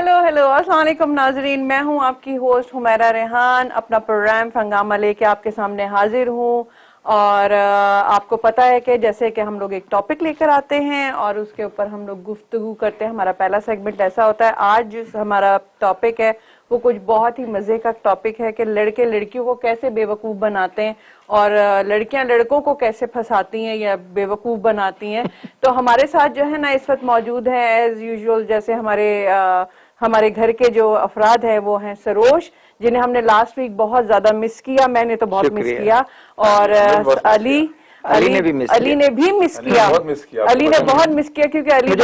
Hello hello अस्सलाम वालेकुम नाजरीन, मैं हूं आपकी होस्ट हुमैरा रेहान। अपना प्रोग्राम हंगामा लेके आपके सामने हाजिर हूं। और आपको पता है कि जैसे कि हम लोग एक टॉपिक लेकर आते हैं और उसके ऊपर हम लोग गुफ्तगू करते हैं। हमारा पहला सेगमेंट ऐसा होता है। आज जो हमारा टॉपिक है वो कुछ बहुत ही मजे का टॉपिक है कि लड़के लड़कियों को कैसे बेवकूफ बनाते हैं और लड़कियां लड़कों को कैसे फंसाती हैं या बेवकूफ बनाती हैं। तो हमारे साथ जो है ना इस वक्त मौजूद है एज यूजुअल, जैसे हमारे घर के जो अफराद हैं वो हैं सरोश, जिन्हें हमने लास्ट वीक बहुत ज्यादा मिस किया। मैंने तो बहुत मिस किया और अली ने भी मिस किया। अली ने बहुत मिस किया क्योंकि अली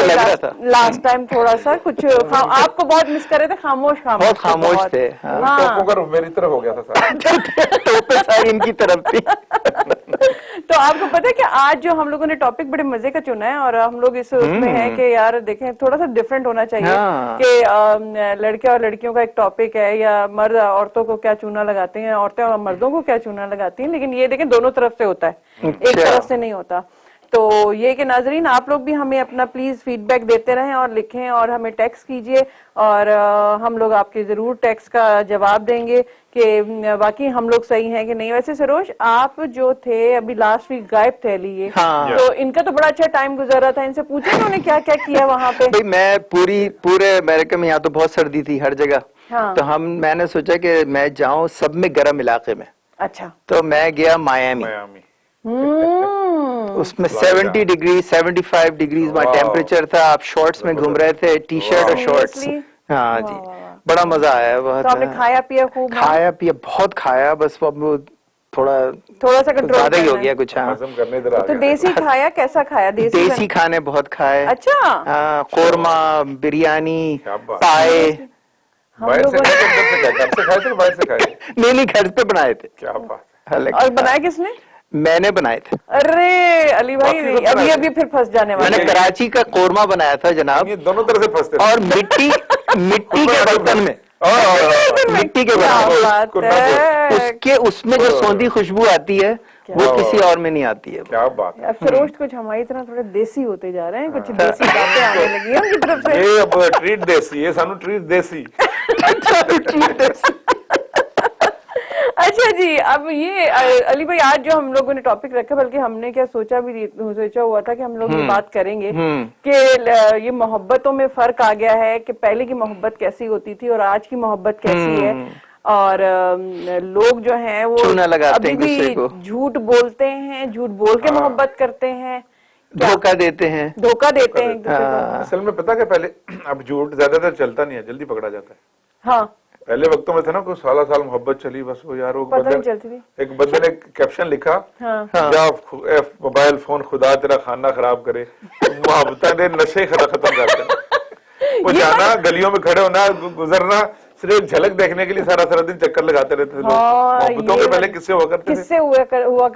लास्ट टाइम थोड़ा सा कुछ आपको बहुत मिस कर रहे थे, खामोश थे। मेरी तरफ हो गया था सारी इनकी तरफ थी। तो आपको पता है कि आज जो हम लोगों ने टॉपिक बड़े मजे का चुना है और हम लोग इस उसमें है कि यार देखें थोड़ा सा डिफरेंट होना चाहिए कि लड़के और लड़कियों का एक टॉपिक है या मर्द औरतों को क्या चूना लगाते हैं, औरतें और मर्दों को क्या चूना लगाती हैं। लेकिन ये देखें दोनों तरफ से होता है, एक तरफ से नहीं होता। तो ये कि नाजरीन आप लोग भी हमें अपना प्लीज फीडबैक देते रहें और लिखें और हमें टेक्स्ट कीजिए और हम लोग आपके जरूर टेक्स्ट का जवाब देंगे कि वाकई हम लोग सही हैं कि नहीं। वैसे सरोज आप जो थे अभी लास्ट वीक गायब थे लिए, तो इनका तो बड़ा अच्छा टाइम गुजरा था। इनसे पूछे उन्होंने क्या क्या किया वहाँ पे। मैं पूरे अमेरिका में, यहाँ तो बहुत सर्दी थी हर जगह। तो मैंने सोचा कि मैं जाऊँ सब में गर्म इलाके में। अच्छा, तो मैं गया मायामी। उसमें 70 डिग्री 75 डिग्री टेम्परेचर था। आप शॉर्ट्स में घूम रहे थे, टी शर्ट और शॉर्ट्स। हाँ जी, बड़ा मजा आया। बहुत तो आपने खाया पिया खूब? खाया पिया बहुत खाया, बस अब थोड़ा सा कंट्रोल ज्यादा ही हो गया कुछ। हाँ, तो देसी खाया, कैसा खाया? देसी खाने बहुत खाए। अच्छा, कोरमा, बिरयानी, पाए। नहीं, घर पे बनाए थे। क्या बात है। और बनाए किसने? मैंने बनाए थे। अरे अली भाई अभी फिर फंस जाने वाले। मैंने कराची का कोरमा बनाया था जनाब। ये दोनों तरह से फंसते और मिट्टी के बर्तन में, मिट्टी के बर्तन, उसके उसमें जो सौंधी खुशबू आती है वो किसी और में नहीं आती है। क्या बात है। अब सरोज कुछ हमारी तरह थोड़े देसी होते जा रहे हैं, कुछ देसी बातें आने लगी हैं उनकी तरफ से। ये अब ट्रीट देसी, ये सानू ट्रीट देसी। अच्छा जी, अब ये अली भाई आज जो हम लोगों ने टॉपिक रखा, बल्कि हमने क्या सोचा हुआ था कि हम लोग ये बात करेंगे कि ये मोहब्बतों में फर्क आ गया है कि पहले की मोहब्बत कैसी होती थी और आज की मोहब्बत कैसी है। और लोग जो हैं वो अभी भी झूठ बोलते हैं, झूठ बोल के मोहब्बत करते हैं, धोखा देते हैं। असल में पता क्या, पहले अब झूठ ज्यादातर चलता नहीं है, जल्दी पकड़ा जाता है। हाँ, पहले वक्तों में था ना, कोई साल मोहब्बत चली, बस वो यार एक बंदे ने कैप्शन लिखा, जा मोबाइल फोन खुदा तेरा खाना खराब करे, मोहब्बत ने नशे खत्म करते। वो जाना, गलियों में खड़े होना, गुजरना, सिर्फ एक झलक देखने के लिए सारा दिन चक्कर लगाते रहते थे लोग। मोहब्बतों के पहले किस्से हुआ करते थे।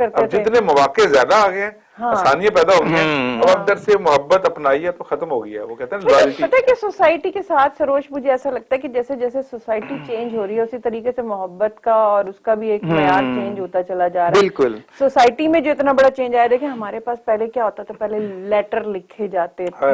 अब जितने मौके ज्यादा आ गए, आसानियां पैदा हो गई, अब अंदर से मोहब्बत अपनाई है तो खत्म हो गई है। वो कहते हैं लॉयल्टी। पता है कि सोसाइटी के साथ सरोज मुझे ऐसा लगता है कि जैसे जैसे सोसाइटी चेंज हो रही है उसी तरीके से मोहब्बत का और उसका भी एक मयार चेंज होता चला जा रहा है। बिल्कुल, सोसाइटी में जो इतना बड़ा चेंज आया, देखिए हमारे पास पहले क्या होता था, पहले लेटर लिखे जाते थे,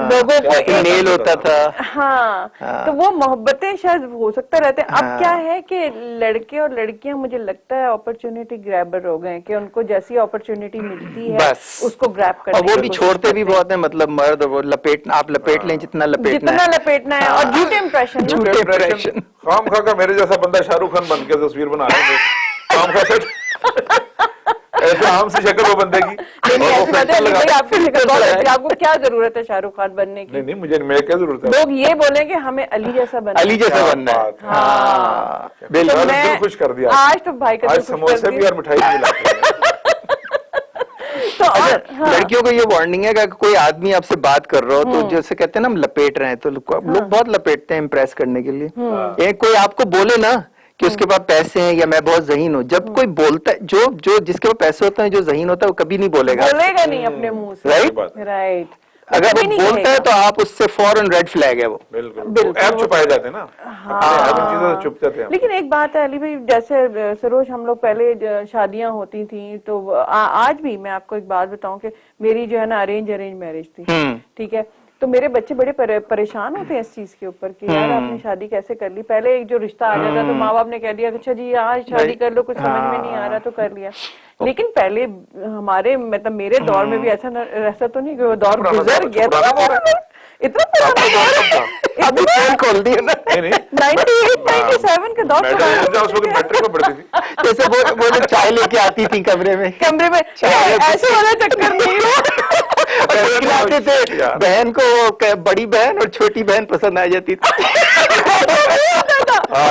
लोगों को मेल होता था। हाँ, तो वो मोहब्बतें शायद हो सकता रहते हैं। अब क्या है कि लड़के और लड़कियां मुझे लगता है अपॉर्चुनिटी ग्रैबर हो गए कि उनको जैसी अपॉर्चुनिटी मिलती है उसको ग्रैब करने, और वो भी छोड़ते भी बहुत है। मतलब मर्द वो आप लपेट लें जितना लपेटना है और झूठे इंप्रेशन खाम खा का मेरे जैसा बंदा शाहरुख खान बन के तस्वीर बना रहे खाम खा ऐसे आम सी शक्ल वो बंदे की। आपको क्या जरूरत है शाहरुख खान बनने की? नहीं, मुझे मेरे क्या जरूरत है। लोग ये बोले कि हमें अली जैसा बनना है। बिल्कुल खुश कर दिया आज तो भाई का समोसे भी और मिठाई भी लाते हैं। तो लड़कियों को ये वार्निंग है कि कोई आदमी आपसे बात कर रहा हो तो जैसे कहते हैं ना हम लपेट रहे हैं, तो लोग बहुत लपेटते हैं इम्प्रेस करने के लिए। कोई आपको बोले ना कि उसके पास पैसे हैं या मैं बहुत ज़हीन हूँ, जब कोई बोलता है, जो जिसके पास पैसे होते हैं, जो ज़हीन होता है, वो कभी नहीं बोलेगा नहीं अपने मुंह से। राइट। अगर वो बोलता है तो आप उससे फौरन रेड फ्लैग है वो। बिल्कुल ऐप छुपाए जाते हैं ना। हाँ। चुप जाते हैं। लेकिन एक बात है अली भाई, जैसे सरोज हम लोग पहले शादियां होती थी तो आज भी मैं आपको एक बात बताऊं कि मेरी जो है ना अरेंज मैरिज थी, ठीक है। तो मेरे बच्चे बड़े परेशान होते हैं इस चीज के ऊपर कि यार आपने शादी कैसे कर ली। पहले एक जो रिश्ता आ जाता तो माँ बाप ने कह दिया अच्छा जी आज शादी कर लो, कुछ समझ में नहीं आ रहा तो कर लिया। लेकिन पहले हमारे मतलब मेरे दौर में भी ऐसा तो नहीं कि वो दौर गुजर गया, इतना पुराना अभी फोन खोल दिया ना। 98-97 का दौर जैसे वो जो चाय लेके आती थी कमरे में ऐसे वाला चक्कर नहीं है। खिलाते थे बहन को, बड़ी बहन और छोटी बहन पसंद आ जाती थी।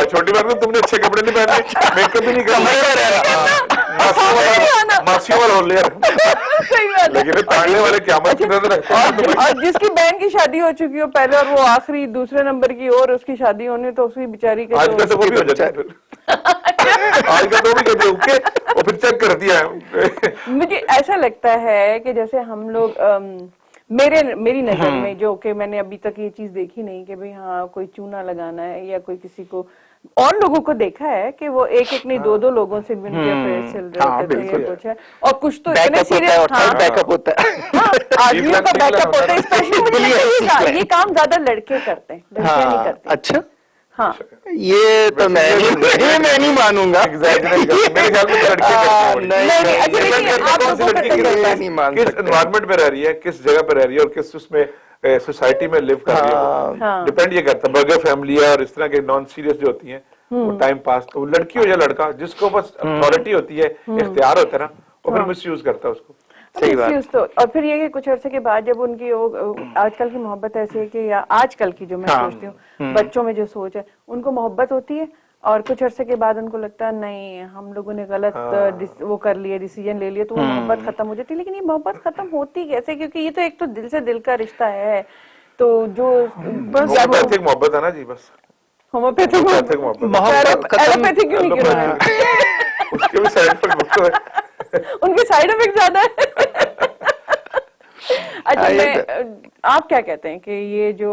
छोटी बहन को तुमने अच्छे कपड़े नहीं पहने, मेकअप भी नहीं करना, मासियों वाला हो लिया। सही बात है। लेकिन ताड़ने वाले क़यामत की नजर रखते हैं। और जिसकी बहन की शादी हो चुकी हो पहले और वो आखिरी दूसरे नंबर की और उसकी शादी होनी तो उसकी बेचारी के आज का तो वो भी हो जाता है फिर। आज का तो भी कहते ओके और फिर चेक कर दिया है। मुझे ऐसा लगता है कि जैसे हम लोग मेरी नजर में जो कि मैंने अभी तक ये चीज देखी नहीं कि भाई हाँ कोई चूना लगाना है या कोई किसी को, और लोगों को देखा है कि वो एक नहीं दो लोगों से भी उनके अफेयर चल रहे थे, कुछ है और कुछ तो इतने सीरियस बैकअप होता है, आदमियों का बैकअप होता है। स्पेशली ये काम ज्यादा लड़के करते हैं, लड़कियां नहीं करती। अच्छा हाँ ये तो मैं नहीं मानूंगा। मेरे ख्याल में किस एनवायरमेंट में रह रही है, किस जगह पे रह रही है और किस उसमें सोसाइटी में लिव कर रही है, डिपेंड ये करता है। बर्गर फैमिली है और इस तरह के नॉन सीरियस जो होती हैं वो टाइम पास, तो लड़की हो या लड़का जिसको बस अथॉरिटी होती है, इख्तियार होता है ना, वो फिर मिसयूज करता है उसको। सही बात। तो और फिर ये कि कुछ अर्से के बाद जब उनकी आजकल की मोहब्बत ऐसी है कि या आजकल की जो मैं सोचती हूँ बच्चों में जो सोच है, उनको मोहब्बत होती है और कुछ अर्से के बाद उनको लगता है नहीं हम लोगों ने गलत वो कर लिया, डिसीजन ले लिया, तो वो मोहब्बत खत्म हो जाती है। लेकिन ये मोहब्बत खत्म होती कैसे, क्योंकि ये तो एक तो दिल से दिल का रिश्ता है, तो जो बस होम्योपैथिक मोहब्बत है ना जी, बस होम्योपैथिक मोहब्बत एलोपैथिक क्यों नहीं कर उसके भी साइड इफेक्ट है, उनके साइड इफेक्ट ज्यादा है। अच्छा आप क्या कहते हैं कि ये जो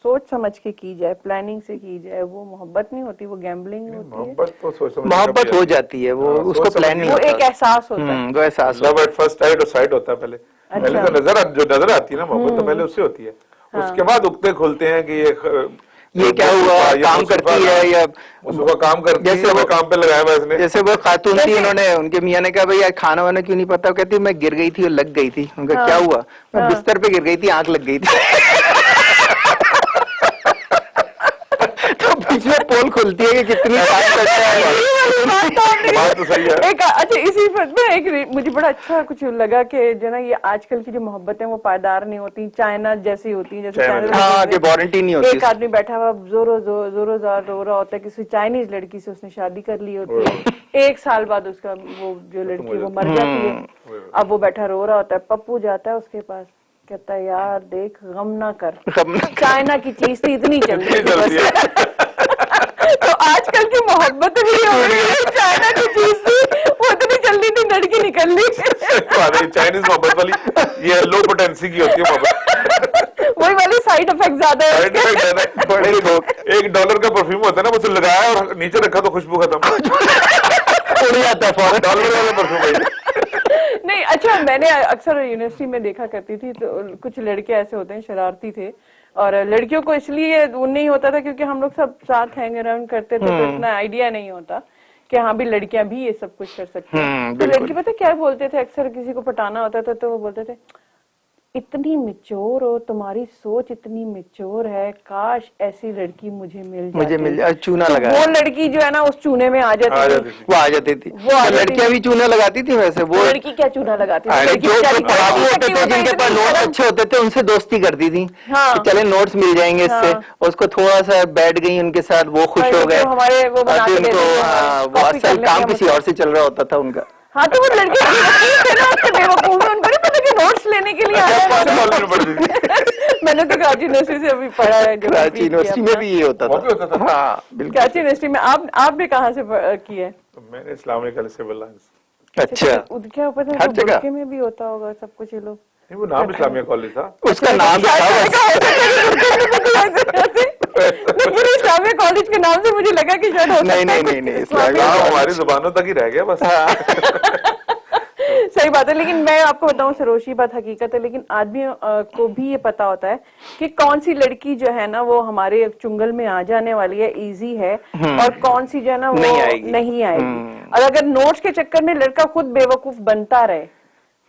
सोच समझ के की जाए, प्लानिंग से की जाए, वो मोहब्बत नहीं होती, वो गैम्बलिंग होती है? मोहब्बत तो सोच समझ मोहब्बत हो जाती है, वो उसको प्लान नहीं, वो एक एहसास होता है, वो एहसास लव एट फर्स्ट साइट और साइट होता है। पहले तो नजर आती है ना मोहब्बत, तो पहले उससे होती है, उसके बाद उगते खुलते हैं कि ये क्या हुआ, काम करती है या उसका काम करती है, वो काम पे लगाया हुआ इसने। जैसे वो खातून थी, उन्होंने उनके मियां ने कहा भाई यार खाना वाना क्यों नहीं पता, कहती मैं गिर गई थी और लग गई थी। उनका क्या हुआ, मैं बिस्तर पे गिर गई थी, आंख लग गई थी। तो बीच में पोल खुलती है कि कितनी बात तो सही है। अच्छा इसी पर एक मुझे बड़ा अच्छा कुछ लगा कि जो ना ये आजकल की जो मोहब्बतें वो पायदार नहीं होती, चाइना जैसी होती है, जैसे वारंटी नहीं होती। एक आदमी बैठा हुआ जोरो जार रो रहा होता है, किसी चाइनीज लड़की से उसने शादी कर ली होती है, 1 साल बाद उसका वो जो लड़की वो मर जाती है, अब वो बैठा रो रहा होता है, पप्पू जाता है उसके पास, कहता है यार देख गम ना कर, चाइना की चीज थी इतनी जल्दी। तो आजकल की मोहब्बत भी हो रही है, चाइना की चीज थी वो इतनी जल्दी थी, लड़की निकल ली। चाइनीज मोहब्बत वाली ये लो पोटेंसी की होती है मोहब्बत, वही वाली साइड इफेक्ट ज्यादा है। बड़े लोग $1 का परफ्यूम होता है ना, मुझे लगाया और नीचे रखा तो खुशबू खत्म उड़ जाता है फौरन। $1 वाला परफ्यूम नहीं। अच्छा मैंने अक्सर यूनिवर्सिटी में देखा करती थी, तो कुछ लड़के ऐसे होते हैं शरारती थे, और लड़कियों को इसलिए वो नहीं होता था क्योंकि हम लोग सब साथ हैंग अराउंड करते थे, तो इतना आइडिया नहीं होता कि हाँ भी लड़कियां भी ये सब कुछ कर सकती हैं। तो लड़की पता क्या बोलते थे, अक्सर किसी को पटाना होता था तो वो बोलते थे इतनी मिच्योर हो, तुम्हारी सोच इतनी मिच्योर है, काश ऐसी लड़की मुझे मिल जाए। चूना लगा वो लड़की जो है ना उस चूने में आ जाती थी, वो आ जाती थी। लड़कियां भी चूना लगाती थी वैसे, वो लड़की क्या चूना लगाती थी, जो पढ़ाकू होते थे जिनके पास नोट्स अच्छे होते थे उनसे दोस्ती करती थी, चले नोट्स मिल जाएंगे इससे, उसको थोड़ा सा बैठ गई उनके साथ, वो खुश हो गए, हमारे वो असल काम किसी और से चल रहा होता था उनका। हाँ तो वो लड़के बेवकूफ है, उनको नहीं पता कि नोट्स लेने के लिए मैंने तो कराची यूनिवर्सिटी से अभी पढ़ा है, कराची यूनिवर्सिटी में भी ये होता था। हाँ बिल्कुल, कराची यूनिवर्सिटी में। आपने कहाँ से किया है? मैंने इस्लामिक सिविल लाइंस। अच्छा क्या ऊपर हर जगह में भी होता होगा सब कुछ, ये लोग वो नाम इस्लामिया कॉलेज था, उसका नाम लेकिन इस्लामिया कॉलेज के नाम से मुझे लगा कि शायद नहीं इस्लामिया हमारी जुबानों तक ही रह गया बस। सही बात है, लेकिन मैं आपको बताऊं सरोशी, बात हकीकत है, लेकिन आदमियों को भी ये पता होता है कि कौन सी लड़की जो है ना वो हमारे चुंगल में आ जाने वाली है, इजी है, और कौन सी जो है ना वो नहीं आएगी। और अगर नोट्स के चक्कर में लड़का खुद बेवकूफ बनता रहे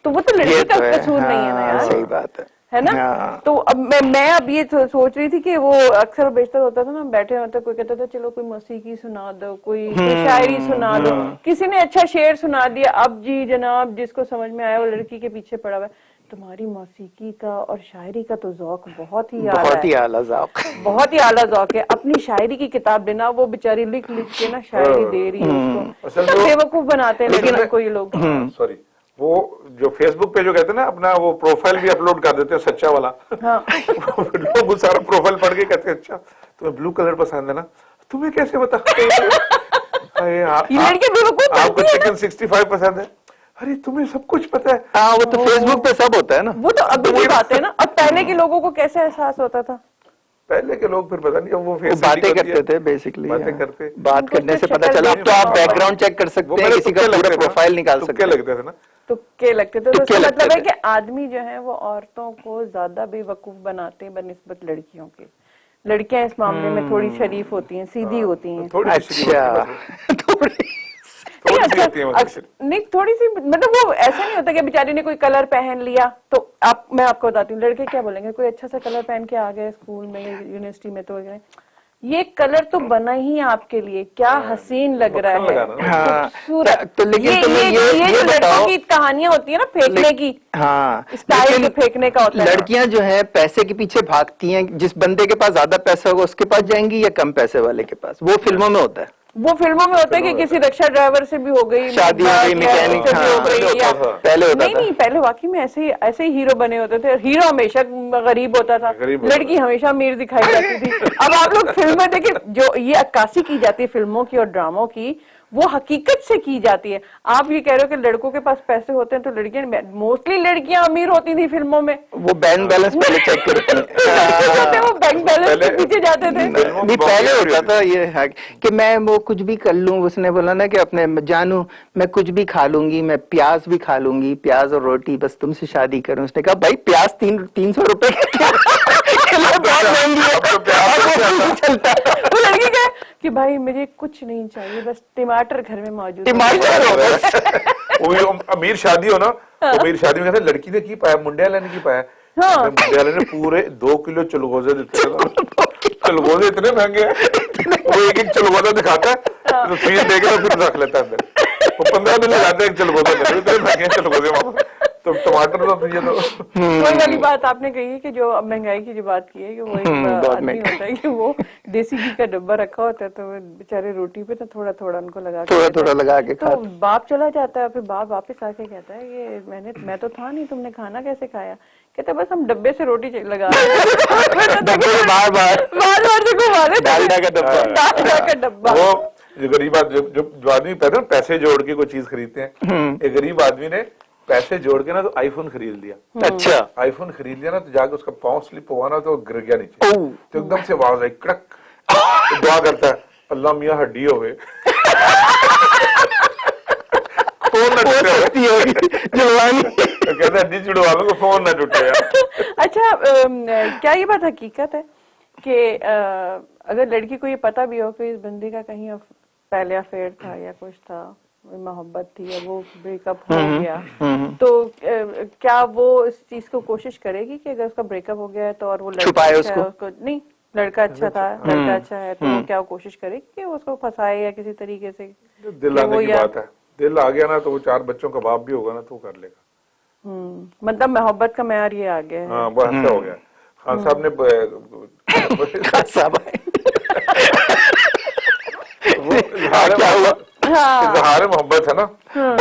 तो वो तो लड़की का कसूर नहीं है ना यार। सही बात है ना। तो अब मैं अब ये सोच रही थी कि वो अक्सर बेशतर होता था ना, बैठे होते कोई कहता था चलो कोई मौसीकी सुना दो, कोई शायरी सुना दो, किसी ने अच्छा शेर सुना दिया, अब जी जनाब जिसको समझ में आया वो लड़की के पीछे पड़ा हुआ है। तुम्हारी मौसीकी का और शायरी का तो जौक बहुत ही आला ज़ौक, बहुत ही आला जौक है। अपनी शायरी की किताब देना, वो बेचारी लिख लिख के ना शायरी दे रही है उसको, बेवकूफ बनाते हैं लेकिन कोई लोग। सॉरी, वो जो फेसबुक पे जो कहते हैं ना अपना वो प्रोफाइल भी अपलोड कर देते हैं सच्चा वाला। हाँ। लोग सारा प्रोफाइल पढ़ के कहते हैं अच्छा तुम्हें ब्लू कलर पसंद है ना, तुम्हें कैसे बता आपको चिकन 65 पसंद है, अरे तुम्हें सब कुछ पता है। हाँ, वो तो फेसबुक पे सब होता है ना, वो तो अभी की बात है ना। अब पहले के लोगों को कैसे एहसास होता था? पहले के लोग फिर पता नहीं, अब वो बातें करते थे बेसिकली, बात करने से पता चला। अब तो आप बैकग्राउंड चेक कर सकते हैं, किसी का पूरा प्रोफाइल निकाल सकते हैं। लगते थे ना, तुक्के लगते थे। तो इसका मतलब है कि आदमी जो है वो औरतों को ज्यादा बेवकूफ बनाते हैं बनिस्बत लड़कियों के। लड़कियां इस मामले में थोड़ी शरीफ होती हैं, सीधी होती हैं। नहीं, थोड़ी सी, मतलब वो ऐसा नहीं होता कि बेचारी ने कोई कलर पहन लिया तो मैं आपको बताती हूँ लड़के क्या बोलेंगे, कोई अच्छा सा कलर पहन के आ गए स्कूल में यूनिवर्सिटी में, तो ये कलर तो बना ही आपके लिए, क्या हसीन लग रहा है, खूबसूरत। तो लेकिन ये लड़कों की कहानियां होती है ना फेंकने की, हाँ, स्टाइल फेंकने का होता है। लड़कियां जो है पैसे के पीछे भागती हैं, जिस बंदे के पास ज्यादा पैसा होगा उसके पास जाएंगी या कम पैसे वाले के पास। वो फिल्मों में होता है, वो फिल्मों में होता है कि किसी रिक्शा ड्राइवर से भी हो गई शादी, हो गई मैकेनिक से भी हो गई, या पहले होता था। नहीं, पहले वाकई में ऐसे ही हीरो बने होते थे। हीरो हमेशा गरीब होता था, लड़की हमेशा अमीर दिखाई जाती थी। अब आप लोग फिल्में देखिए, जो ये अक्कासी की जाती है फिल्मों की और ड्रामों की, वो हकीकत से की जाती है। आप ये कह रहे हो कि लड़कों के पास पैसे होते हैं तो लड़कियां, मोस्टली लड़कियां अमीर होती थी फिल्मों में। वो बैंक बैलेंस पहले चेक करती हैं। वो बैंक बैलेंस के पीछे जाते थे। नहीं, पहले होता था ये है कि मैं वो कुछ भी कर लूं। उसने बोला ना कि अपने जानू मैं कुछ भी खा लूंगी, मैं प्याज भी खा लूंगी, प्याज और रोटी, बस तुमसे शादी करूं। उसने कहा भाई प्याज 300 रुपए चलता है। वो लड़की कहे कि भाई मुझे कुछ नहीं चाहिए, बस टमाटर घर में मौजूद। टमाटर हो बस। वो अमीर शादी हो ना, अमीर शादी में कहते लड़की ने की पाया, मुंडे वाले ने की पाया। मुंडे वाले ने पूरे 2 किलो चलगोजे देते हैं। चलगोजे इतने महंगे हैं, वो एक चलगोजा दिखाता है तो फीस देके फिर रख लेता है अंदर। वो 15 दिन लगाते हैं एक चलगोजा, इतने महंगे चलगोजे। तो टमाटर तो ये तो वही वाली बात आपने कही है कि जो अब महंगाई की जो बात की है कि वो एक आदमी होता है कि वो देसी घी का डब्बा रखा होता है, तो बेचारे रोटी पे तो थोड़ा थोड़ा उनको लगा के तो बाप चला जाता है, फिर बाप वापस आके कहता है ये मैं तो था नहीं, तुमने खाना कैसे खाया? कहते बस हम डब्बे से रोटी लगा बार डालडा का डब्बा। वो जो गरीब आदमी, जो आदमी पैसे जोड़ के कोई चीज खरीदते हैं, एक गरीब आदमी ने पैसे जोड़ के ना तो आईफोन खरीद लिया। अच्छा, आईफोन खरीद लिया ना तो जाके उसका पांव स्लिप हुआ ना तो गिर गया नीचे, तो एकदम से आवाज आई कड़क, तो दुआ करता है अल्लाह मियां हड्डी होवे फोन ना टूटे, कहता हड्डी जुड़वा लो फोन ना टूटे। अच्छा, क्या ये बात हकीकत है कि अगर लड़की को ये पता भी हो कि इस बंदे का कहीं पहले अफेयर था या कुछ था, मोहब्बत थी या वो ब्रेकअप हो गया, तो क्या वो इस चीज को कोशिश करेगी कि अगर उसका ब्रेकअप हो गया है तो और वो लड़का अच्छा है, उसको नहीं लड़का अच्छा था, लड़का अच्छा है, तो क्या वो कोशिश करेगी कि उसको फंसाए या किसी तरीके से? दिल आने की बात है, दिल आ गया ना तो वो 4 बच्चों का बाप भी होगा ना तो वो कर लेगा। मतलब मोहब्बत का मेयार ये आ गया है। हाँ, वो ऐसा हो गया। खान साहब ने क्या हुआ, इजहार मोहब्बत है ना,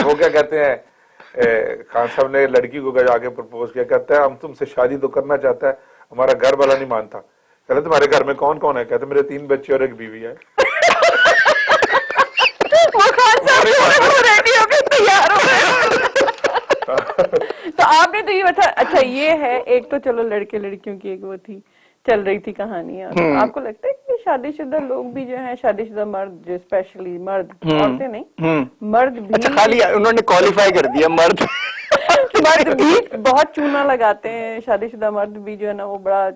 वो क्या कहते हैं, खान साहब ने लड़की को जाके प्रपोज किया, कहता है हम तुमसे शादी तो करना चाहता है, हमारा घर वाला नहीं मानता। कहते तुम्हारे घर में कौन कौन है? कहते मेरे 3 बच्चे और 1 बीवी है। वो खान साहब रेडी होकर तैयार हो गए। तो आपने तो ये बता, अच्छा ये है, एक तो चलो लड़के लड़कियों की एक वो थी चल रही थी कहानियां, तो आपको लगता है कि शादीशुदा लोग भी जो है, शादीशुदा मर्द जो स्पेशली मर्द, औरतें नहीं, मर्द भी, अच्छा खाली उन्होंने क्वालिफाई कर दिया मर्द मर्द भी बहुत चूना लगाते हैं, शादीशुदा मर्द भी जो है ना वो बड़ा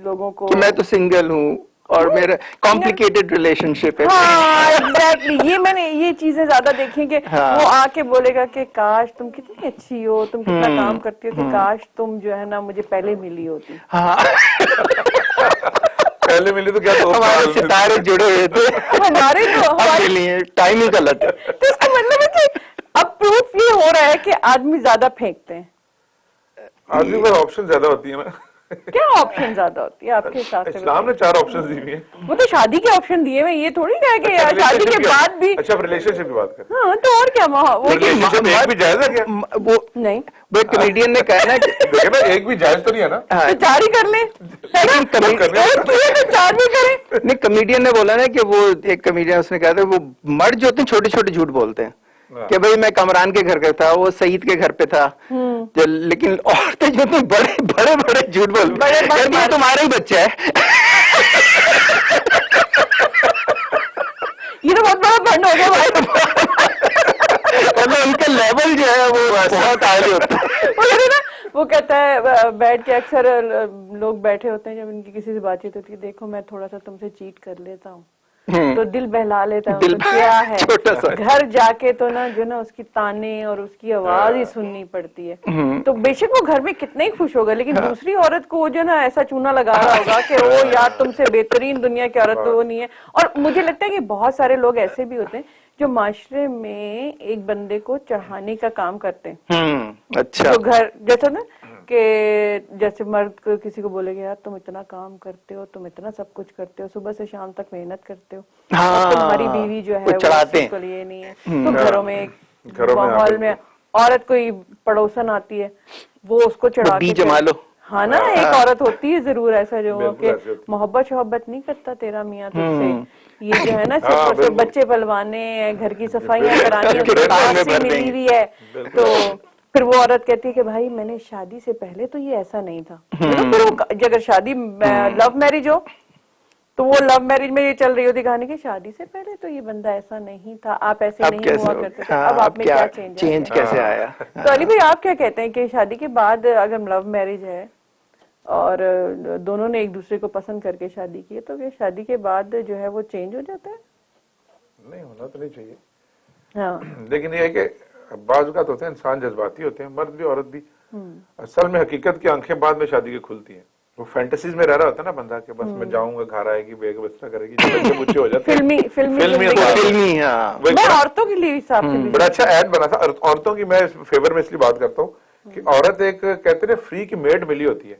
लोगों को। मैं तो सिंगल हूँ और मेरा कॉम्प्लिकेटेड रिलेशनशिप है। हाँ एग्जैक्टली, ये मैंने ये चीजें ज्यादा देखी कि वो आके बोलेगा कि काश तुम कितनी अच्छी हो, तुम कितना काम करती हो, कि काश तुम जो है ना मुझे पहले मिली होती। हाँ पहले मिली तो क्या हमारे सितारे जुड़े हुए थे, हमारे तो हमारे लिए टाइमिंग गलत है। तो इसका मतलब है कि अब प्रूफ ये हो रहा है कि आदमी ज्यादा फेंकते हैं, आदमी पर ऑप्शन ज्यादा होती है ना। क्या ऑप्शन ज्यादा होती है आपके हिसाब से? इस्लाम ने 4 ऑप्शन दिए हैं। वो तो शादी के ऑप्शन दिए हुए, ये थोड़ी ना है कि यार शादी के बाद भी। अच्छा रिलेशनशिप की बात कर। हाँ तो और क्या, वो रिलेशनशिप एक भी जायज है क्या? वो नहीं, वो कमेडियन ने कहा ना, देखे ना एक भी जायज तो नहीं है ना। तो 4 ही कर ले, है ना? तो 4 भी करें। नहीं, कमेडियन ने बोला ना कि वो एक कमेडियन उसने कहा था वो मर्द जो होते हैं छोटे छोटे झूठ बोलते हैं कि भाई मैं कमरान के घर का था, वो सईद के घर पे था, लेकिन औरतें जो तो बड़े बड़े बड़े झूठ बोलती है तुम्हारा ही बच्चा है। ये तो बहुत बड़ा फंड हो गया भाई। मतलब उनका लेवल जो है वो बहुत हाई होता है। वो कहता है बैठ के, अक्सर लोग बैठे होते हैं जब इनकी किसी से बातचीत होती है, देखो मैं थोड़ा सा तुमसे चीट कर लेता हूँ तो दिल बहला लेता है। तो क्या है, घर जाके तो ना जो ना उसकी ताने और उसकी आवाज ही सुननी पड़ती है। तो बेशक वो घर में कितना ही खुश होगा, लेकिन दूसरी औरत को जो ना ऐसा चूना लगा रहा होगा कि वो यार तुमसे बेहतरीन दुनिया की औरत तो वो नहीं है। और मुझे लगता है कि बहुत सारे लोग ऐसे भी होते हैं जो माशरे में एक बंदे को चढ़ाने का काम करते हैं। अच्छा, जो घर जैसे ना कि जैसे मर्द को किसी को बोलेगा यार तुम इतना काम करते हो, तुम इतना सब कुछ करते हो, सुबह से शाम तक मेहनत करते हो, और तुम्हारी बीवी जो है वो बिल्कुल ये नहीं है। तो घरों में माहौल में औरत कोई पड़ोसन आती है वो उसको चढ़ा के जमा लो। हाँ ना, एक औरत होती है जरूर ऐसा जो कि मोहब्बत नहीं करता तेरा मियाँ तुझसे, ये जो है ना सिर्फ बच्चे पलवाने हैं, घर की सफाइयाँ करानी मिली हुई है। तो फिर वो औरत कहती है कि भाई मैंने शादी से पहले तो ये ऐसा नहीं था। तो फिर वो अगर शादी लव मैरिज हो तो वो लव मैरिज में ये चल रही होती कहानी की शादी से पहले तो ये बंदा ऐसा नहीं था, आप ऐसे नहीं हुआ करते थे, अब आप में क्या चेंज कैसे आया? तो अली भाई आप क्या कहते हैं कि शादी के बाद अगर लव मैरिज है और दोनों ने एक दूसरे को पसंद करके शादी की है तो क्या शादी के बाद जो है वो चेंज हो जाता है? नहीं, होना तो नहीं चाहिए। हाँ, लेकिन ये है कि बाज़ औक़ात होते हैं इंसान जज्बाती होते हैं, मर्द भी औरत भी। असल में हकीकत की आंखें बाद में शादी की खुलती हैं। वो फैंटेसीज में रह रहा होता है ना बंदा के बस मैं जाऊंगा, घर आएगी, बेग बस्ता करेगी, बच्चे बुच्चे हो जाते हैं। फिल्मी मैं औरतों के लिए हिसाब से बड़ा अच्छा ऐड बना था औरतों की। मैं फेवर में इसलिए बात करता हूँ कि औरत एक कहते हैं फ्री की मेड मिली होती है,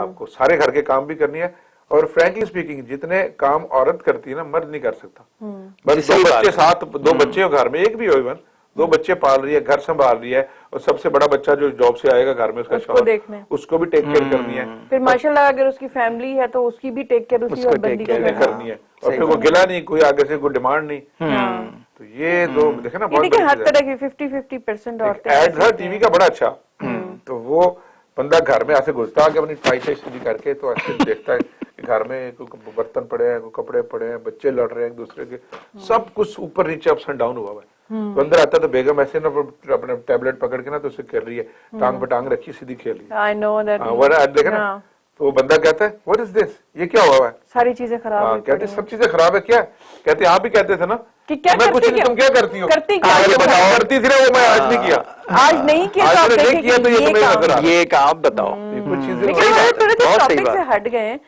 आपको सारे घर के काम भी करनी है। और फ्रैंकली स्पीकिंग जितने काम औरत करती है ना मर्द नहीं कर सकता। बस 2 बच्चे साथ 2 बच्चे हो घर में, एक भी हो इवन 2 बच्चे पाल रही है, घर संभाल रही है, और सबसे बड़ा बच्चा जो जॉब से आएगा घर में उसका शौहर, उसको भी टेक केयर करनी है। फिर माशाल्लाह अगर उसकी फैमिली है तो उसकी भी टेक केयर उसी और बंदी को करनी है। और फिर वो गिला नहीं, कोई आगे से कोई डिमांड नहीं। तो ये तो देखे ना बहुत हर तरह की 50-50% औरतें। एड था टीवी का बड़ा अच्छा। तो वो बंदा घर में ऐसे घुसता आके अपनी टाई सीधी करके तो ऐसे देखता है कि घर में कोई बर्तन पड़े हैं, कोई कपड़े पड़े हैं, बच्चे लड़ रहे हैं एक दूसरे के, सब कुछ ऊपर नीचे अप्स एंड डाउन हुआ है। तो अंदर आता तो बेगम ऐसे ना अपने टैबलेट पकड़ के ना तो उसे खेल रही है, टांग पे टांग रखी सीधी खेल रही है। I know that. देखा ना, तो वो बंदा कहता है व्हाट इज दिस, ये क्या हुआ है? सारी चीजें खराब है। कहते सब चीजें खराब है क्या? कहते आप भी कहते थे ना कि क्या मैं कुछ नहीं, तुम क्या करती हो? करती क्या? करती थी ना वो, मैं आज नहीं किया। आज नहीं किया तो आप किया तो ये तुम्हें नजर आ रहा है। ये आप बताओ कुछ चीजें थोड़े टॉपिक से हट गए।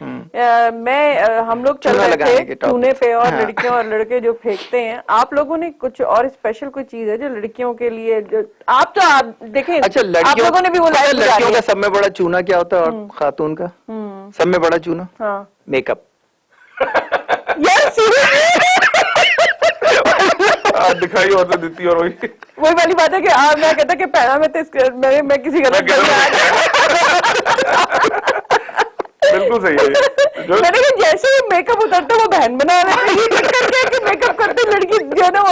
मैं हम लोग चल रहे थे चूने पे और लड़कियों और लड़के जो फेंकते हैं, आप लोगों ने कुछ और स्पेशल कोई चीज है जो लड़कियों के लिए जो आप देखें? अच्छा, आप लोगों ने भी वो लाइफ लड़कियों का सब में बड़ा चूना क्या होता है और खातून का सब में बड़ा चूना मेकअप। दिखाई और तो देती और वही वाली बात है कि मैं कहता कि पहला में तो मैं किसी गलत बिल्कुल सही है। मैंने कहा जैसे मेकअप उतरता वो बहन बना रहे हैं, मेकअप करते लड़की जो ना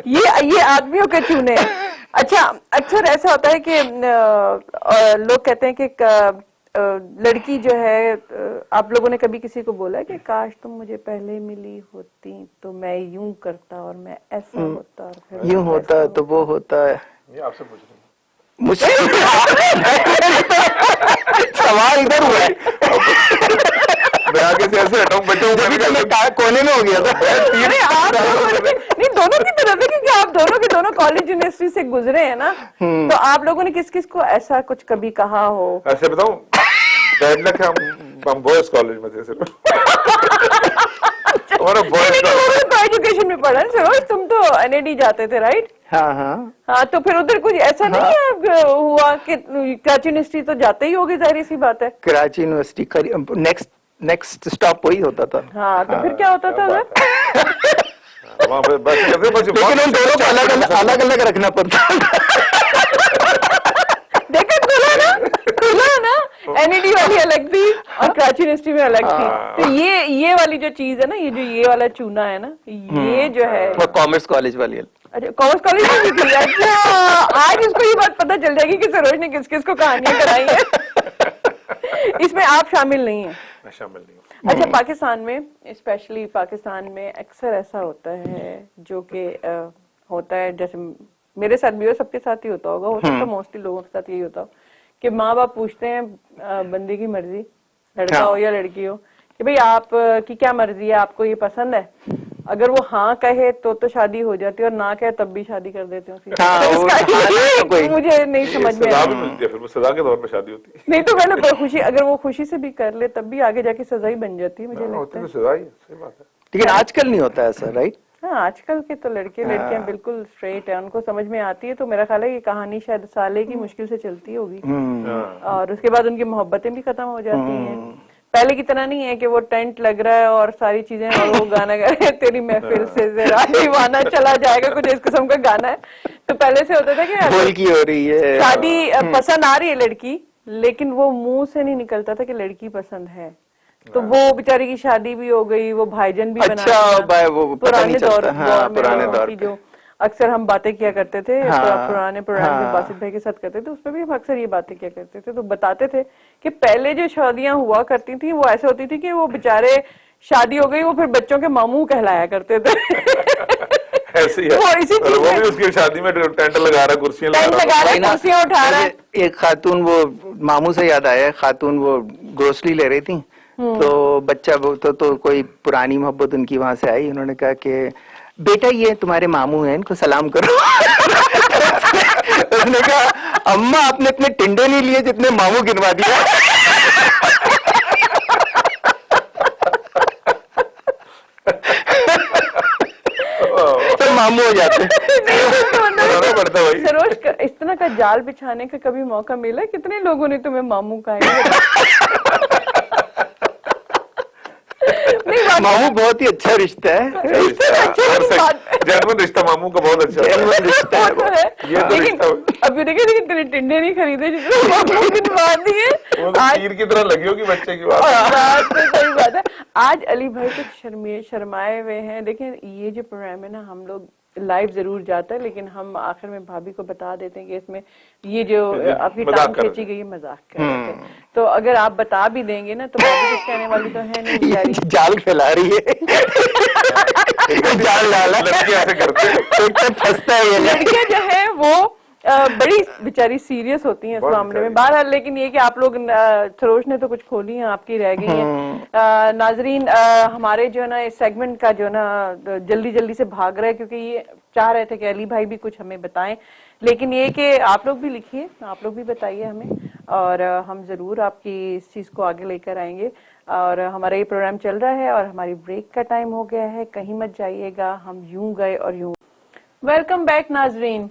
ये आदमियों के चूने। अच्छा, अक्सर ऐसा होता है कि लोग कहते हैं कि लड़की जो है, आप लोगों ने कभी किसी को बोला है कि काश तुम मुझे पहले मिली होती तो मैं यूं करता और मैं ऐसा होता और फिर यूं होता तो वो होता है। ये आपसे पूछ रही हूँ। मुझसे सवाल इधर हुआ है। मैं आगे से ऐसे हटाऊं, बचाऊं, कोने में हो गया था। अरे आप नहीं, दोनों की तरफ है, क्योंकि आप दोनों के दोनों कॉलेज यूनिवर्सिटी से गुजरे हैं ना, तो आप लोगों ने किस किस को ऐसा कुछ कभी कहा हो? ऐसे बताऊं, बैड लक, हम बॉयज कॉलेज में थे सिर्फ। और बॉयज एजुकेशन में पढ़ा सरोज, तुम तो एनएडी जाते थे राइट? हाँ हाँ हाँ, तो फिर उधर कुछ ऐसा नहीं है हुआ कि कराची यूनिवर्सिटी तो जाते ही होगी, जाहिर सी बात है। कराची यूनिवर्सिटी नेक्स्ट स्टॉप वही होता था। हाँ, तो फिर क्या होता था उधर? लेकिन उन दोनों को अलग अलग रखना पड़ता। देखा, खुला ना, एनईडी वाली अलग थी और कराची यूनिवर्सिटी में अलग थी। तो ये वाली जो चीज है ना, ये वाला चूना है ना, ये जो है वो कॉमर्स कॉलेज वाली। अच्छा, कॉमर्स कॉलेज में भी थी। अच्छा, आज इसको ये बात पता चल जाएगी कि सरोज ने किस किस को कहानियां कराई है। इसमें आप शामिल नहीं है? मैं शामिल नहीं हूँ। अच्छा, पाकिस्तान में, स्पेशली पाकिस्तान में अक्सर ऐसा होता है जो कि होता है, जैसे मेरे साथ भी हो, सबके साथ ही होता होगा, हो सकता है मोस्टली लोगों के साथ यही होता हो कि माँ बाप पूछते हैं बंदे की मर्जी, लड़का हो या लड़की हो, कि भाई आप की क्या मर्जी है, आपको ये पसंद है? अगर वो हाँ कहे तो शादी हो जाती है, और ना कहे तब भी शादी कर देते हैं। तो मुझे नहीं समझ में सजा भी मिलती है, फिर वो सजा के तौर पे शादी होती है। नहीं तो मैंने खुशी, अगर वो खुशी से भी कर ले तब भी आगे जाके सजा ही बन जाती है, मुझे लगता है। सजा ही है, सही बात है। लेकिन आजकल नहीं होता ऐसा, राइट? हाँ, आजकल के तो लड़के लड़कियां बिल्कुल स्ट्रेट है, उनको समझ में आती है। तो मेरा ख्याल है ये कहानी शायद साले की मुश्किल से चलती होगी, और उसके बाद उनकी मोहब्बतें भी खत्म हो जाती हैं। पहले की तरह नहीं है कि वो टेंट लग रहा है और सारी चीजें, और वो गाना गा रहे हैं, तेरी महफिल से जरा दीवाना चला जाएगा, कुछ इस किस्म का गाना है। तो पहले से होता था कि बोल की हो रही है, शादी पसंद आ रही है लड़की, लेकिन वो मुंह से नहीं निकलता था कि लड़की पसंद है। तो वो बेचारी की शादी भी हो गई, वो भाईजान भी बना अच्छा, वो पुराने दौर में की जो अक्सर हम बातें किया करते थे, पुराने प्रोग्राम जो बासित भाई के साथ करते थे, उसमें भी हम अक्सर ये बातें किया करते थे। तो बताते थे कि पहले जो शादियां हुआ करती थी वो ऐसे होती थी कि वो बेचारे शादी हो गई, वो फिर बच्चों के मामू कहलाया करते थे। ऐसे ही है। वो इसी चीज वो भी उसकी शादी में टेंट लगा रहा, कुर्सियां कुर्सियां उठा रहा है। एक खातून, वो मामू से याद आया, खातून वो ग्रोसरी ले रही थी, तो बच्चा तो कोई पुरानी मोहब्बत उनकी वहां से आई, उन्होंने कहा कि बेटा ये तुम्हारे मामू हैं, इनको सलाम करो। उसने कहा अम्मा आपने इतने टिंडे नहीं लिए जितने मामू गिनवा दिया। तो मामू हो जाते हैं। सरोज, इस तरह का जाल बिछाने का कभी मौका मिला? कितने लोगों ने तुम्हें मामू कहा? मामू बहुत ही अच्छा रिश्ता है, जेन्युइन रिश्ता मामू का बहुत अच्छा रिश्ता है। ये तो लेकिन अभी देखिए तेरे टिंडे नहीं खरीदे जिसने मामू गिनवा दिए, तीर की तरह लगी होगी बच्चे की बात। सही बात है। आज अली भाई कुछ शर्माए हुए हैं। देखिए, ये जो प्रोग्राम है ना, हम लोग लाइव जरूर जाता है, लेकिन हम आखिर में भाभी को बता देते हैं कि इसमें ये जो आपकी टांग खींची गई है मजाक कर रहे थे। तो अगर आप बता भी देंगे ना तो भाभी कुछ कहने वाली तो है नहीं बेचारी। जाल फैला रही है। जाल डाला, लड़कियां ऐसे करते हैं, फंसता है ये। लड़कियां जो है वो बड़ी बेचारी सीरियस होती हैं इस मामले में। बहरहाल, लेकिन ये कि आप लोग, सरोज ने तो कुछ खोली हैं, आपकी रह गई हैं। नाजरीन, हमारे जो है ना इस सेगमेंट का जो ना जल्दी जल्दी से भाग रहा है, क्योंकि ये चाह रहे थे कि अली भाई भी कुछ हमें बताएं, लेकिन ये कि आप लोग भी लिखिए, आप लोग भी बताइए हमें, और हम जरूर आपकी इस चीज को आगे लेकर आएंगे। और हमारा ये प्रोग्राम चल रहा है और हमारी ब्रेक का टाइम हो गया है, कहीं मत जाइएगा, हम यूं गए और यूं। वेलकम बैक नाजरीन।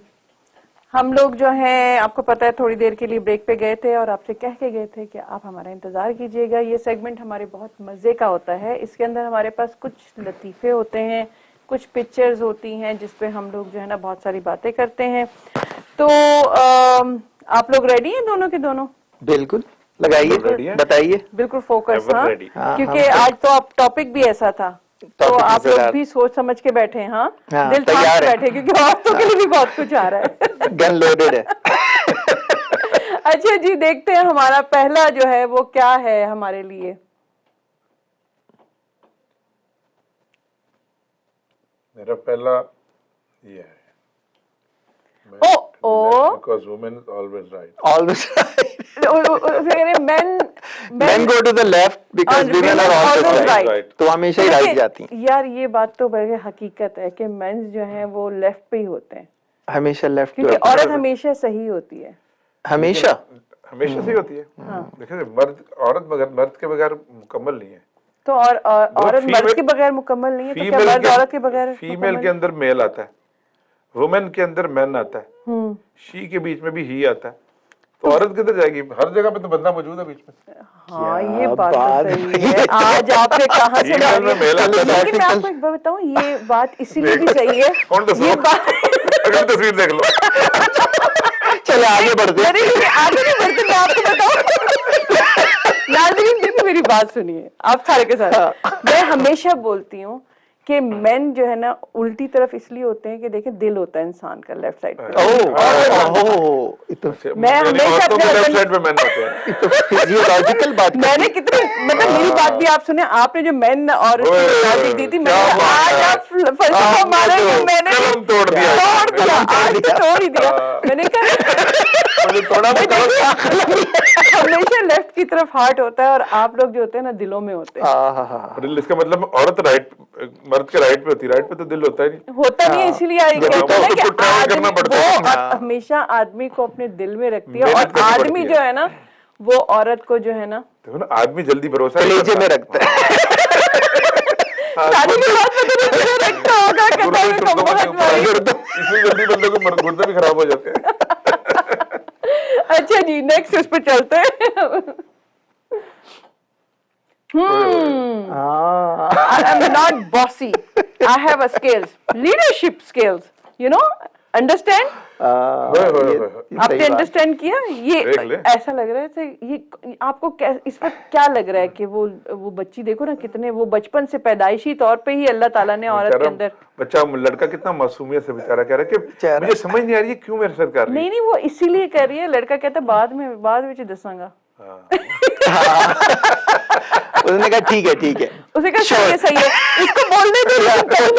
हम लोग जो है, आपको पता है, थोड़ी देर के लिए ब्रेक पे गए थे और आपसे कह के गए थे कि आप हमारा इंतजार कीजिएगा। ये सेगमेंट हमारे बहुत मजे का होता है। इसके अंदर हमारे पास कुछ लतीफे होते हैं, कुछ पिक्चर्स होती हैं जिसपे हम लोग जो है ना बहुत सारी बातें करते हैं। तो आप लोग रेडी हैं दोनों के दोनों? बिल्कुल, लगाइए, बताइए। बिल्कुल फोकस। हाँ, क्योंकि आज तो आप टॉपिक भी ऐसा था, तो आप लोग भी सोच समझ के बैठे हैं। हाँ, दिल थाम के बैठे, क्योंकि औरतों के लिए भी बहुत कुछ आ रहा है। गन लोडेड है। अच्छा जी, देखते हैं हमारा पहला जो है वो क्या है हमारे लिए। मेरा पहला ये है। because women is always right. Always right. men go to the left because women are always right. तो हमेशा ही right जाती हैं। यार ये बात तो बड़ी हकीकत है कि मेंस जो हैं वो लेफ्ट पे ही होते हैं, हमेशा लेफ्ट, क्योंकि औरत हमेशा सही होती है, हमेशा सही होती है। देखिए मर्द, औरत मगर मर्द के बगैर मुकम्मल नहीं है। तो और औरत मर्द के बगैर मुकम्मल नहीं है, तो क्या मर्द औरत के बगैर? फीमेल के अंदर मेल आता है, वुमेन के अंदर मैन आता है, शी के बीच में भी ही आता है, तो औरत किधर जाएगी? हर जगह पे तो बंदा मौजूद है बीच में। हाँ ये बात तो सही है। आज आपने कहा से लेकिन मैं आपको एक बात बताऊं, ये बात इसीलिए भी सही है, ये बात तस्वीर देख लो। चले आगे बढ़ते हैं। आगे नहीं बढ़ते, मैं आपको बताऊं नाज़रीन, देखिए मेरी बात सुनिए आप सारे के साथ। मैं हमेशा बोलती हूँ कि मेन जो है ना उल्टी तरफ इसलिए होते हैं कि देखिए दिल होता है इंसान का लेफ्ट साइड पे। मैं हमेशा अपने लेफ्ट साइड पे मैन होते हैं। तो फिजियोलॉजिकल बात मैंने कितनी मतलब मेरी बात भी आप सुने, आपने जो मैन और लॉजिक दी थी, मैंने आज आप फलसफा मारे तो मैंने तोड़ दिया, आज तो तोड़ ही दिया। मैंने कहा हमेशा लेफ्ट की तरफ हार्ट होता है और आप लोग जो होते हैं ना दिलों में होते हैं। इसका मतलब औरत राइट, मर्द के राइट पे होती है, राइट पे तो दिल होता ही नहीं, होता नहीं है, इसीलिए हमेशा आदमी को अपने दिल में रखती है, और आदमी जो है ना वो औरत को जो है ना, देखो ना आदमी जल्दी भरोसा कलेजे में रखता है। रखता होगा, इसलिए जल्दी बंदे को गुर्दे भी खराब हो जाते हैं। अच्छा जी, नेक्स्ट इस पे चलते हैं। I am not bossy. I have a skills, leadership skills. You know, understand? आपने अंडरस्टैंड किया? ये ऐसा लग रहा है ये आपको इस वक्त क्या लग रहा है कि वो बच्ची देखो ना, कितने वो बचपन से पैदाइशी तौर पे ही अल्लाह ताला ने औरत के अंदर, बच्चा लड़का कितना मासूमियत से बेचारा कह रहा है कि मुझे समझ नहीं आ रही है क्यों मेरे साथ कर रही है। नहीं वो इसीलिए कर रही है, लड़का कहता है बाद में दसांगा। उसने कहा ठीक है, उसने कहा सही है, इसको बोलने दो,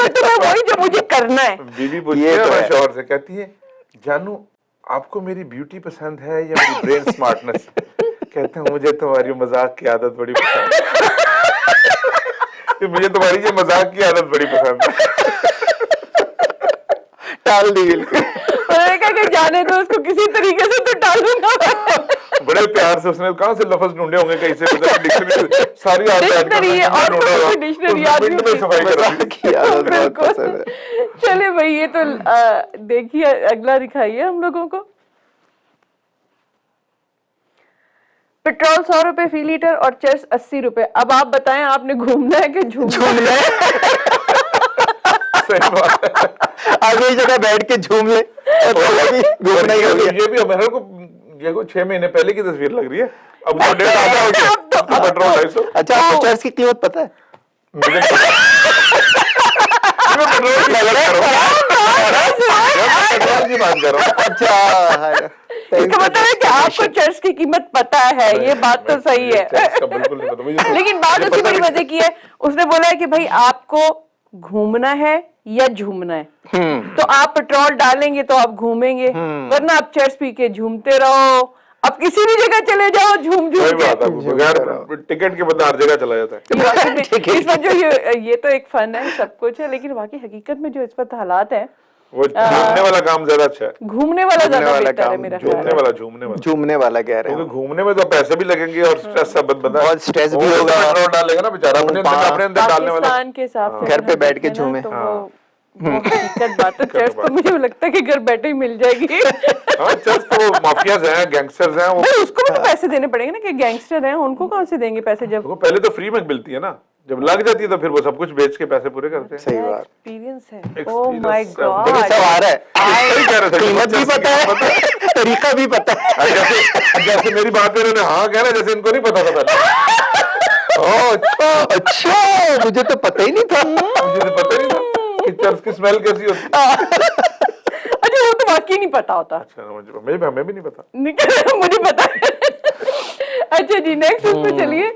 तो मैं वही जो मुझे करना है। बीवी पूछती है शौहर से, कहती है जानू आपको मेरी ब्यूटी पसंद है या मेरी ब्रेन स्मार्टनेस? कहते हैं मुझे तुम्हारी मजाक की आदत बड़ी पसंद है। मुझे तुम्हारी ये मजाक की आदत बड़ी पसंद है। टाल दी बिल्कुल। उन्होंने कहा कि जाने दो उसको, किसी तरीके से तो टालूंगा। बड़े प्यार से उसने कहां से लफ्ज ढूंढे होंगे, कहीं से डिक्शनरी सारी डिक्शनरी है और डिक्शनरी चले भाई, ये तो देखिए अगला दिखाइए हम लोगों को। पेट्रोल 100 रुपए फी लीटर और चर्च 80 रुपए। अब आप बताएं आपने घूमना है कि झूमना है? सही बात है, आगे जगह बैठ के झूम ले, घूमना ही हो गया। ये भी हमारे को ये को 6 महीने पहले की तस्वीर लग रही है, अब तो डेट आधा हो गया। पेट्रोल 250। अच्छा आपको चर्च की कीमत पता है? मुझे की बात कर रहा हूँ। अच्छा इसका मतलब है कि आपको चर्च की कीमत पता है, ये बात तो सही है। बिल्कुल नहीं पता। लेकिन बात उसने बड़ी मजे की है, उसने बोला है कि भाई आपको घूमना है या झूमना है, तो आप पेट्रोल डालेंगे तो आप घूमेंगे, वरना आप चर्च पी के झूमते रहो। अब किसी भी जगह चले जाओ झूम बगैर टिकट के बंदा हर जगह चला जाता है। इसमें जो ये तो एक फन है, सब कुछ है, लेकिन बाकी हकीकत में जो इस वक्त हालात है, वो घूमने वाला काम ज्यादा अच्छा है, घूमने वाला ज्यादा बेहतर है मेरा ख्याल है। झूमने वाला कह रहे हैं, घूमने में तो पैसे भी लगेंगे और स्ट्रेस सब बंदा बहुत स्ट्रेस भी होगा, पेट्रोल डालेगा ना बेचारा अपने अंदर डालने वाला, पाकिस्तान के हिसाब से घर पे बैठ के झूमे। हकीकत बात है, चर्च तो मुझे लगता है कि घर बैठे ही मिल जाएगी। हाँ चर्च तो माफियाज हैं, गैंगस्टर्स हैं, वो उसको भी तो पैसे देने पड़ेंगे ना, कि गैंगस्टर हैं उनको कहाँ से देंगे पैसे? जब पहले तो फ्री में मिलती है ना, जब लग जाती है तो फिर वो सब कुछ बेच के पैसे पूरे करते हैं। सही बात, एक्सपीरियंस है। ओह माय गॉड, सब आ रहा है, कीमत भी पता है, तरीका भी पता है। जैसे मेरी बात इन्होंने हाँ कह रहा, जैसे इनको नहीं पता था पहले। अच्छा मुझे तो पता ही नहीं था, मुझे तो पता ही नहीं था कि चर्च की स्मेल कैसी होती है। अच्छा वो तो वाकई नहीं पता होता। अच्छा हमें भी नहीं पता, मुझे पता है। अच्छा जी नेक्स्ट उस पे चलिए।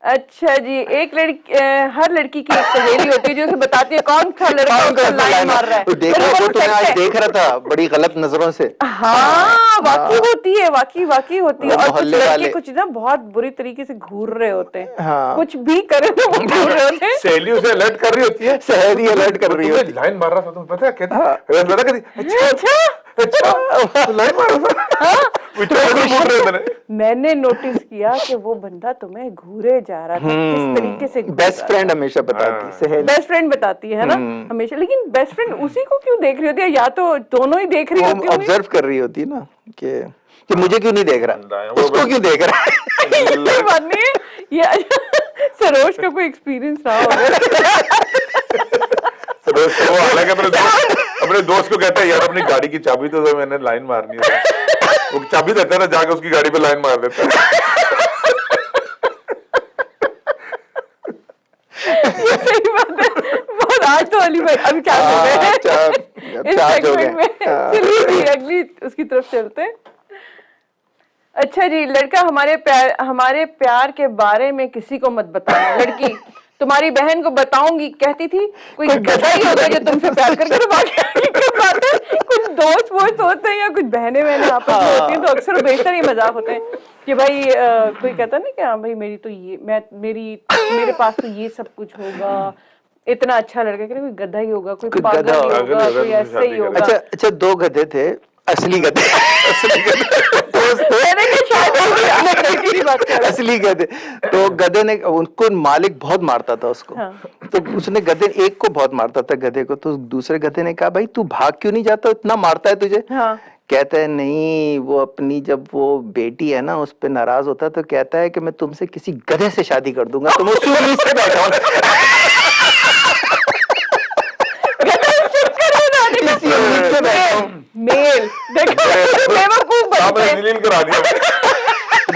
अच्छा जी, एक लड़की हर लड़की की एक सहेली होती है जो उसे बताती है कौन सा लड़का उसको लाइन मार रहा है। तो देख रहा तो आज देख रहा था बड़ी गलत नजरों से। हाँ वाकई होती है, वाकई होती है। और कुछ लड़के कुछ ना बहुत बुरी तरीके से घूर रहे होते हैं, कुछ भी करे तो वो घूर रहे होते हैं। सहेली उसे अलर्ट कर रही होती है, सहेली अलर्ट कर रही है, लाइन मार रहा था तुम्हें पता है, कहती अच्छा लाइन मार रहा था। मैंने नोटिस किया कि वो बंदा तुम्हें घूरे जा रहा था, किस तरीके से। बेस्ट फ्रेंड हमेशा बताती है, बेस्ट फ्रेंड बताती है ना हमेशा, लेकिन बेस्ट फ्रेंड उसी को क्यों देख रही होती है, या तो दोनों ही देख रही होती है, ऑब्जर्व कर रही होती है ना कि मुझे क्यों नहीं देख रहा, उसको क्यों देख रहा है। ये बात नहीं है, ये सरोज का कोई एक्सपीरियंस रहा होगा। हालांकि अपने दोस्त को कहता है यार अपनी गाड़ी की चाबी तो मैंने लाइन मारनी है, वो चाबी देता है ना, जाके उसकी गाड़ी पे लाइन मार देता है। ये सही बात है, बहुत आज तो अली भाई अभी क्या हो गए हैं इस सेगमेंट में। चलिए अगली उसकी तरफ चलते हैं। अच्छा जी, लड़का हमारे प्यार के बारे में किसी को मत बताना। लड़की तुम्हारी बहन को बताऊंगी, कहती थी कोई गधा ही होगा जो तुमसे प्यार करके। तो बात है कुछ दोस्त वोस्त होते हैं या कुछ बहनें आपस में होती हैं, तो अक्सर बेहतर ही मजाक होते हैं कि भाई कोई कहता ना कि हाँ भाई मेरी तो ये मेरे पास तो ये सब कुछ होगा, इतना अच्छा लड़का, कोई गधा ही होगा, कोई पागल ही होगा, कोई ऐसे ही होगा। अच्छा दो गधे थे, असली गधे असली गधे। तो गधे ने उनको मालिक बहुत मारता था उसको, तो उसने गधे एक को बहुत मारता था गधे को, तो दूसरे गधे ने कहा भाई तू भाग क्यों नहीं जाता, इतना मारता है तुझे। कहता है नहीं, वो अपनी जब वो बेटी है ना उस पे नाराज होता है तो कहता है कि मैं तुमसे किसी गधे से शादी कर दूंगा, तुम उस उम्मीद से बैठा मेल करा दिया,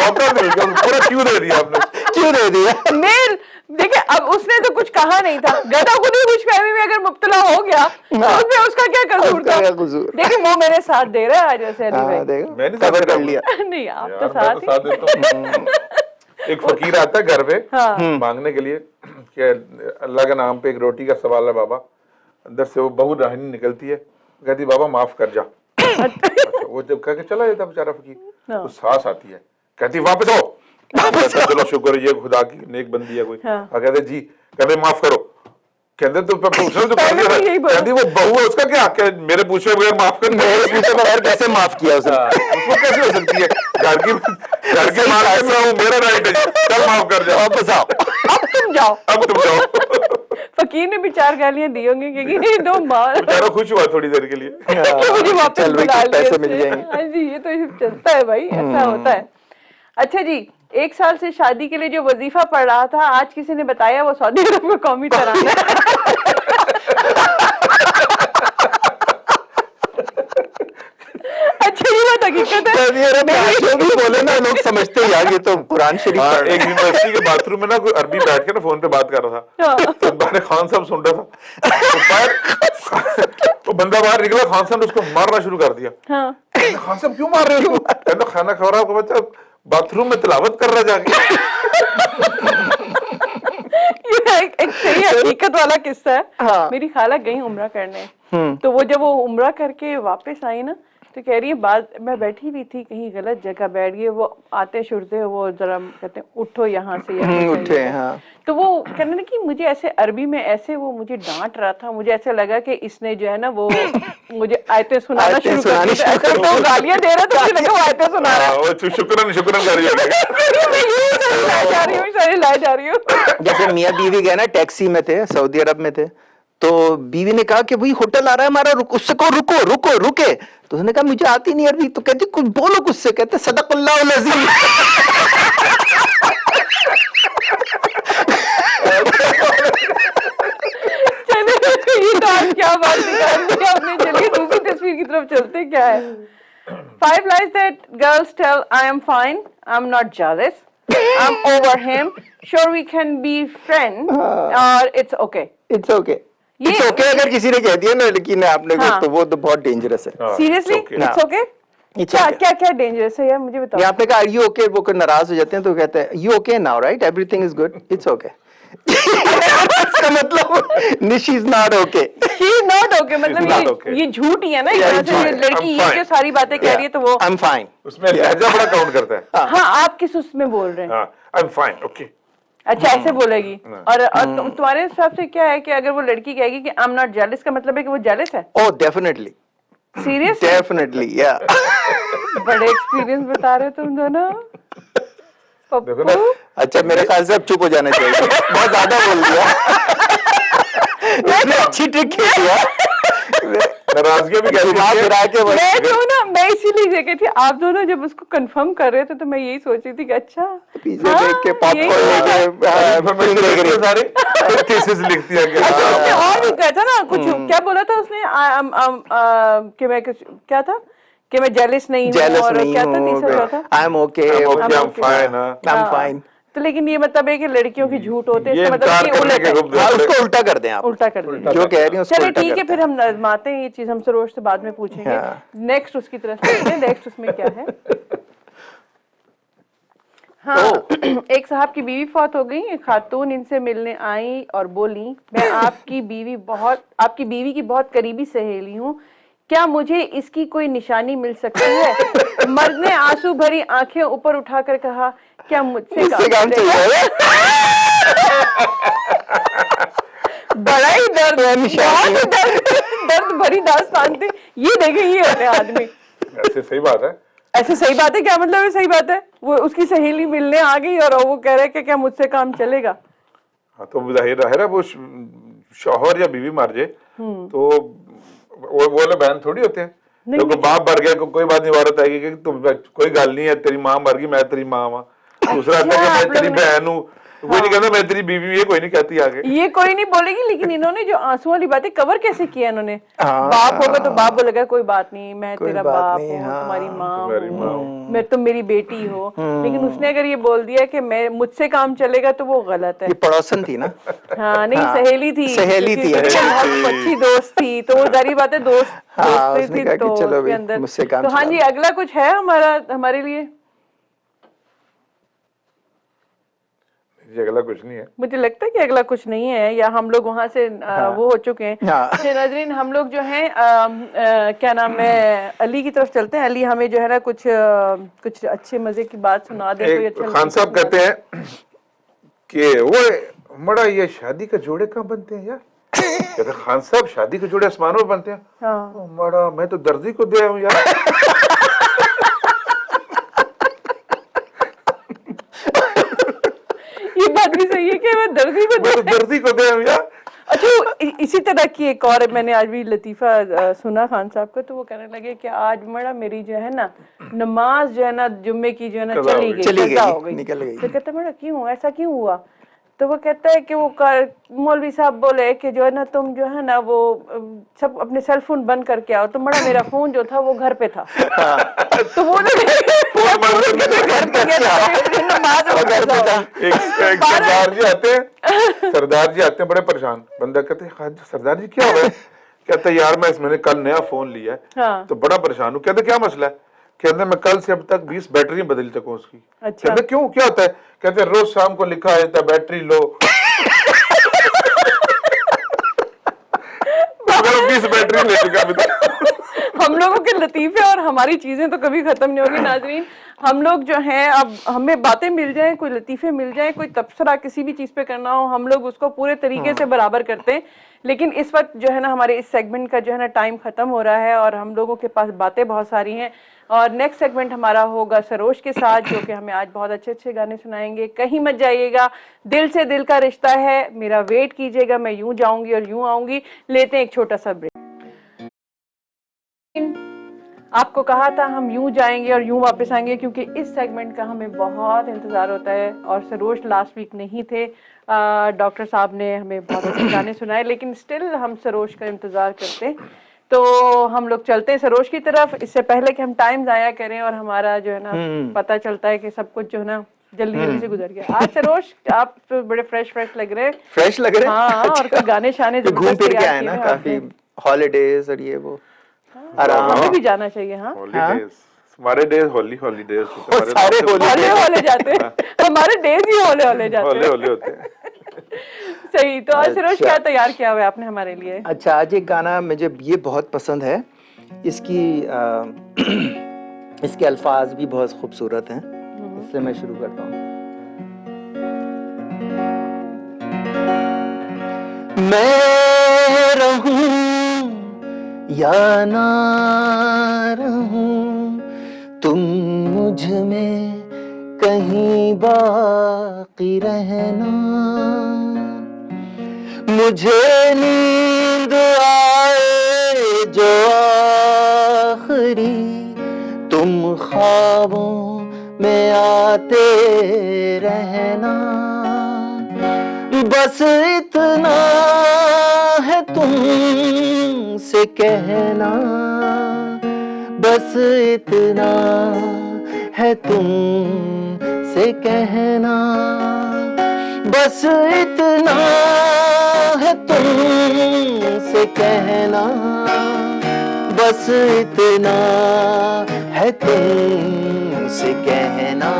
पूरा क्यों दे दिया आपने, क्यों दे दिया मेल। देखिए अब उसने तो कुछ कहा नहीं था, गधा खुद ही खुशफहमी में अगर मुब्तला हो गया तो उसमें उसका क्या कसूर था। देखिए वो मेरे साथ दे रहा है आज वैसे अली भाई, मैंने कवर कर लिया। नहीं आप तो साथ ही। एक फकीर आता है घर पे मांगने के लिए कि अल्लाह के नाम पे एक रोटी का सवाल है बाबा। अंदर से वो बहू राहनी निकलती है, कहती बाबा माफ कर जा। अच्छा, वो जब कह के चला जाता बेचारा फकीर, तो सास आती है, कहती वापस आओ। चलो शुक्र है ये खुदा की नेक बंदी है कोई। कहते जी, कहते माफ करो। कहते तो पूछना तो कहती वो बहू है उसका क्या हक है मेरे पूछे बगैर माफ कर, मेरे पूछे बगैर कैसे माफ किया उसने, उसको कैसे हो सकती है, घर के मालिक मैं हूं, मेरा राइट है, चल माफ कर जाओ, वापस आओ, अब तुम जाओ। फकीर ने भी 4 गालियां दी होंगी क्योंकि दो मार बेचारा खुश हुआ थोड़ी देर के लिए, मुझे वापस बुला लिया, पैसे मिल जाएंगे। हाँ जी ये तो चलता है भाई, ऐसा होता है। अच्छा जी, 1 साल से शादी के लिए जो वजीफा पढ़ रहा था, आज किसी ने बताया वो सऊदी अरब का कौमी तराना है। अच्छा ये बात हकीकत है, जो भी बोले ना लोग समझते हैं यार ये तो कुरान शरीफ। एक यूनिवर्सिटी के बाथरूम में ना कोई अरबी बैठ के ना फोन पे बात कर रहा था, तो बाहर खान साहब सुन रहा था, तो बंदा बाहर निकला, खान साहब ने उसको मारना शुरू कर दिया। खान साहब क्यों मार रहे हो, कहते खाना खा रहा हो, बच्चा बाथरूम में तिलावत कर रहा जाके। ये एक सही हकीकत वाला किस्सा है। मेरी खाला गई उम्रा करने, तो वो जब वो उम्रा करके वापस आई ना, तो कह रही है बात मैं बैठी हुई थी कहीं गलत जगह बैठ गई, वो आते शुरते वो जरा कहते हैं उठो यहाँ से, उठे। हाँ। तो वो कहने लगी कि मुझे ऐसे अरबी में ऐसे वो मुझे डांट रहा था, मुझे ऐसा लगा कि इसने जो है ना वो मुझे आयतें सुनाना शुरू कर दी, तो गालियां दे रहा था, मुझे लगा वो आयतें सुना रहा है। शुक्रान जा रही हूँ। जैसे मियाँ बीवी गए ना, टैक्सी में थे, सऊदी अरब में थे, तो बीवी ने कहा कि भाई होटल आ रहा है हमारा, उससे कहो रुके। तो उसने कहा मुझे आती नहीं अरबी, तो कहती कुछ बोलो कुछ से, कहते सदक़ल्लाहुल अज़ीम। ये तो आज क्या बात आपने। चलिए दूसरी तस्वीर की तरफ चलते, क्या है 5 lies that girls tell I am fine, I'm not jealous, I'm over him, sure we can be friends, और it's okay। It's okay अगर किसी ने कह दिया ना लड़की ने आपने को, तो वो तो बहुत डेंजरस है। Seriously it's okay. क्या क्या क्या डेंजरस है यार, मुझे बताओ। आपने कहा यू ओके, वो नाराज हो जाते हैं तो कहते हैं you okay now right, everything is good, it's okay. इसका मतलब Nishi is not okay, she is not okay, मतलब ये झूठ ही है ना, ये लड़की ये जो सारी बातें कह रही है तो वो आई एम फाइन, उसमें लहजा बड़ा काउंट करता है। हाँ आप किस उसमें बोल रहे हैं? आई एम फाइन ओके, अच्छा ऐसे बोलेगी। और तुम्हारे हिसाब से क्या है कि अगर वो लड़की कहेगी कि आई एम नॉट जेलस, का मतलब है कि वो जेलस है? ओह डेफिनेटली, सीरियस, डेफिनेटली या। बड़े एक्सपीरियंस बता रहे तुम दोनों। देखो ना, अच्छा मेरे ख्याल से अब चुप हो जाना चाहिए, बहुत ज्यादा बोल दिया। मैंने अच्छी ट्रिक खेली है, नाराजगी भी कैसी गिरा के मैं जो ना, मैं इसीलिए देखी थी आप दोनों जब उसको कंफर्म कर रहे थे तो मैं यही सोच रही थी कि अच्छा पीछे देख के पॉपकॉर्न लेके सारे थीसिस लिखती है उसने और भी कहा था ना कुछ, क्या बोला था उसने कि मैं क्या था कि मैं जेलस नहीं हूँ, और क्या था तीसरा था I am okay, I am fine, I am fine. तो लेकिन ये मतलब है कि लड़कियों की झूठ होते हैं, ये इसका मतलब कि उलट है। उसको उल्टा कर दें आप, उल्टा कर दें, जो कह रही हैं उसको चलिए उल्टा ठीक है, करते फिर हम आजमाते हैं ये चीज, हम सरोज से बाद में पूछेंगे। नेक्स्ट उसकी तरफ चलते हैं, नेक्स्ट उसमें क्या है। हाँ एक साहब की बीवी फौत हो गई, एक खातून इनसे मिलने आई और बोली मैं आपकी बीवी की बहुत करीबी सहेली हूँ, क्या मुझे इसकी कोई निशानी मिल सकती है? मर्द ने आंसू भरी आंखें ऊपर उठाकर कहा क्या मुझसे काम चलेगा? बड़ा ही दर्द भरी दास्तान थी ये, देखें ये होते आदमी। ऐसे सही बात है, ऐसे सही बात है, क्या मतलब है सही बात है? वो उसकी सहेली मिलने आ गई और वो कह रहे हैं कि क्या मुझसे काम चलेगा? हाँ तो जाहिर है वो शौहर या बीवी मार जाए तो वो लोग बहन थोड़ी होते हैं, तो बाप मर गया कोई बात नहीं, वारत आएगी कि तुम कोई गल नहीं है, तेरी मां मर गई मैं तेरी मां हूं, दूसरा आता है मैं तेरी बहन हूं, कोई नहीं कहता मैं तेरी बीवी हूं, ये कोई नहीं कहती आगे, ये कोई नहीं बोलेगी। लेकिन इन्होंने जो आंसू वाली बातें कवर कैसे किया इन्होंने? बाप होगा तो बाप बोलेगा कोई बात नहीं मैं तेरा बाप हूँ, तुम्हारी माँ हूँ, मैं तुम मेरी बेटी हो। लेकिन उसने अगर ये बोल दिया कि मैं मुझसे काम चलेगा तो वो गलत है। ये पड़ोसन थी ना? हाँ नहीं सहेली थी, बहुत अच्छी दोस्त थी, तो वो जारी बात है दोस्त थी तो उसके अंदर। तो हाँ जी अगला कुछ है हमारे लिए? अगला कुछ नहीं है, मुझे लगता है कि अगला कुछ नहीं है, या हम लोग वहां से वो हो चुके हैं। नाज़रीन हम लोग जो हैं क्या नाम है, अली की तरफ चलते हैं। अली हमें जो है ना कुछ अच्छे मजे की बात सुना दे तो अच्छा। खान साहब कहते हैं कि वो बड़ा ये शादी के जोड़े कहाँ बनते हैं यार? कहते खान साहब शादी के जोड़े आसमानों में बनते हैं। बड़ा मैं तो दर्जी को दे हूँ यार। ये बात भी सही है कि मैं दर्जी को दे हूँ यार। अच्छा इसी तरह की एक और मैंने आज भी लतीफा सुना खान साहब का, तो वो कहने लगे कि आज मड़ा मेरी जो है ना नमाज जो है ना जुम्मे की जो है ना चली गई, निकल गई। तो कहते मड़ा क्यों ऐसा क्यों हुआ? तो वो कहता है कि वो मौलवी साहब बोले कि जो है ना तुम जो है ना वो सब अपने सेल फोन बंद करके आओ, तो मड़ा मेरा फोन जो था वो घर पे था। तो वो सरदार जी आते हैं बड़े परेशान, बंदा कहते हैं सरदार जी क्या हो गया? कहते यार मैंने कल नया फोन लिया है तो बड़ा परेशान हूँ। कहते क्या मसला है? कहते मैं कल से अब तक 20 बैटरी बदल चुका हूँ उसकी। अच्छा। कहते क्यों क्या होता है? कहते रोज शाम को लिखा है बैटरी लो। 20 बैटरी ले चुका अभी तक। हम लोगों के लतीफे और हमारी चीजें तो कभी खत्म नहीं होगी नाजरीन। हम लोग जो हैं अब हमें बातें मिल जाएं, कोई लतीफे मिल जाएं, कोई तबसरा किसी भी चीज पे करना हो, हम लोग उसको पूरे तरीके से बराबर करते हैं। लेकिन इस वक्त जो है ना हमारे इस सेगमेंट का जो है ना टाइम खत्म हो रहा है और हम लोगों के पास बातें बहुत सारी हैं। और नेक्स्ट सेगमेंट हमारा होगा सरोज के साथ, जो कि हमें आज बहुत अच्छे अच्छे गाने सुनाएंगे। कहीं मत जाइएगा, दिल से दिल का रिश्ता है, मेरा वेट कीजिएगा, मैं यूं जाऊंगी और यूं आऊंगी। लेते हैं एक छोटा सा ब्रेक। आपको कहा था हम यूं जाएंगे और यूं वापस आएंगे, क्योंकि इस सेगमेंट का हमें बहुत इंतजार होता है। और सरोज लास्ट वीक नहीं थे, डॉक्टर साहब ने हमें बहुत अच्छे गाने सुनाए, लेकिन स्टिल हम सरोज का इंतजार करते हैं। तो हम लोग चलते हैं सरोज की तरफ, इससे पहले कि हम टाइम जाया करें और हमारा जो है ना पता चलता है कि सब कुछ जो है ना जल्दी जल्दी से गुजर गया। आज सरोज आप तो बड़े फ्रेश लग रहे हैं। फ्रेश लग रहे हैं? हाँ और कोई गाने शाने घूम फिर के आए ना, काफी हॉलीडेज और ये वो आराम हमें भी जाना चाहिए। हाँ हमारे डेज हॉलीडेज सारे होले जाते हैं, हमारे डेज ही होले जाते हैं, होले होते हैं। सही। तो आज सरोज क्या तैयार किया हुआ है आपने हमारे लिए? अच्छा, आज एक गाना मुझे ये बहुत पसंद है, इसकी इसके अल्फाज भी बहुत खूबसूरत हैं, इससे मैं शुरू करता हूँ। मैं रहूं या ना रहूं, तुम मुझ में कहीं बाकी रहना। मुझे नींद आए जो आखिरी, तुम ख्वाबों में आते रहना। बस इतना है तुमसे कहना, बस इतना है तुमसे कहना, बस इतना है तुमसे कहना, बस इतना है तुमसे कहना।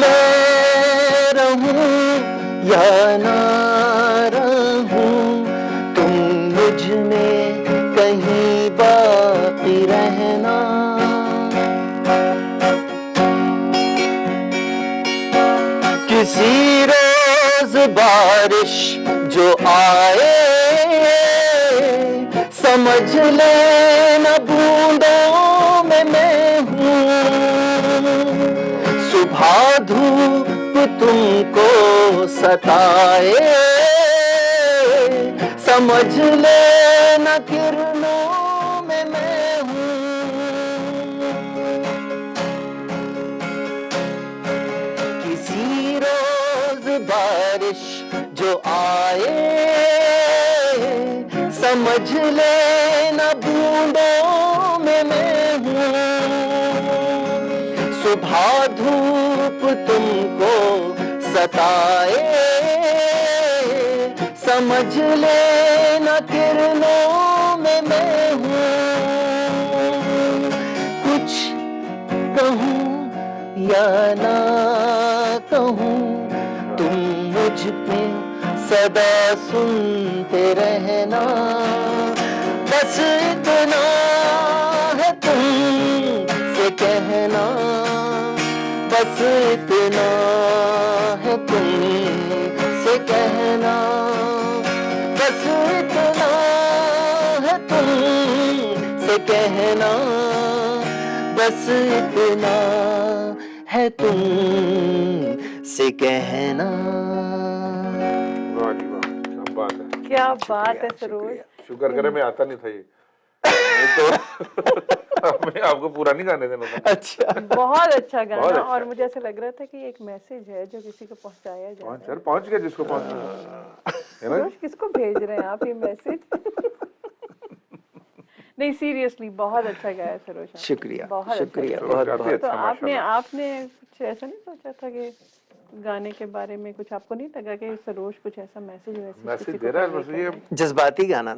मैं रहूं या ना रहूं, तुम मुझ में कहीं बाकी रहना। किसी रोज बारिश जो आए, समझ लेना बूंदों में मैं हूँ। सुबह धूप तुमको सताए, समझ लेना किरणों में मैं हूँ। किसी रोज बारिश जो आए, समझ लेना बूंदों में मैं हूँ। सुबह धूप तुमको सताए, समझ लेना किरणों में मैं हूँ। कुछ कहूँ या ना कहूँ, तुम मुझ पे सदा सुनते रहना। बस इतना है तुमसे कहना, बस इतना है तुमसे कहना, बस इतना है तुमसे कहना, बस इतना है तुमसे कहना। वाह जी वाह, क्या बात है, क्या बात है सरोज। शुक्र करे मैं आता नहीं था ये, नहीं तो मैं आपको पूरा नहीं गाने देना था। अच्छा, बहुत अच्छा गाना। बहुत अच्छा। और मुझे ऐसा लग रहा था कि एक मैसेज है जो किसी को पहुंचाया जाए। पहुंच गया जिसको पहुंचना है ना। सरोज, किसको भेज रहे हैं आप ये मैसेज? नहीं, सीरियसली बहुत अच्छा गाया सरोज। शुक्रिया, बहुत शुक्रिया, अच्छा। बहुत बहुत। तो आपने कुछ ऐसा नहीं सोचा था कि गाने के बारे में कुछ आपको नहीं लगा कि सरोज कुछ ऐसा मैसेज दे रहा है? बस ये जज्बाती गाना,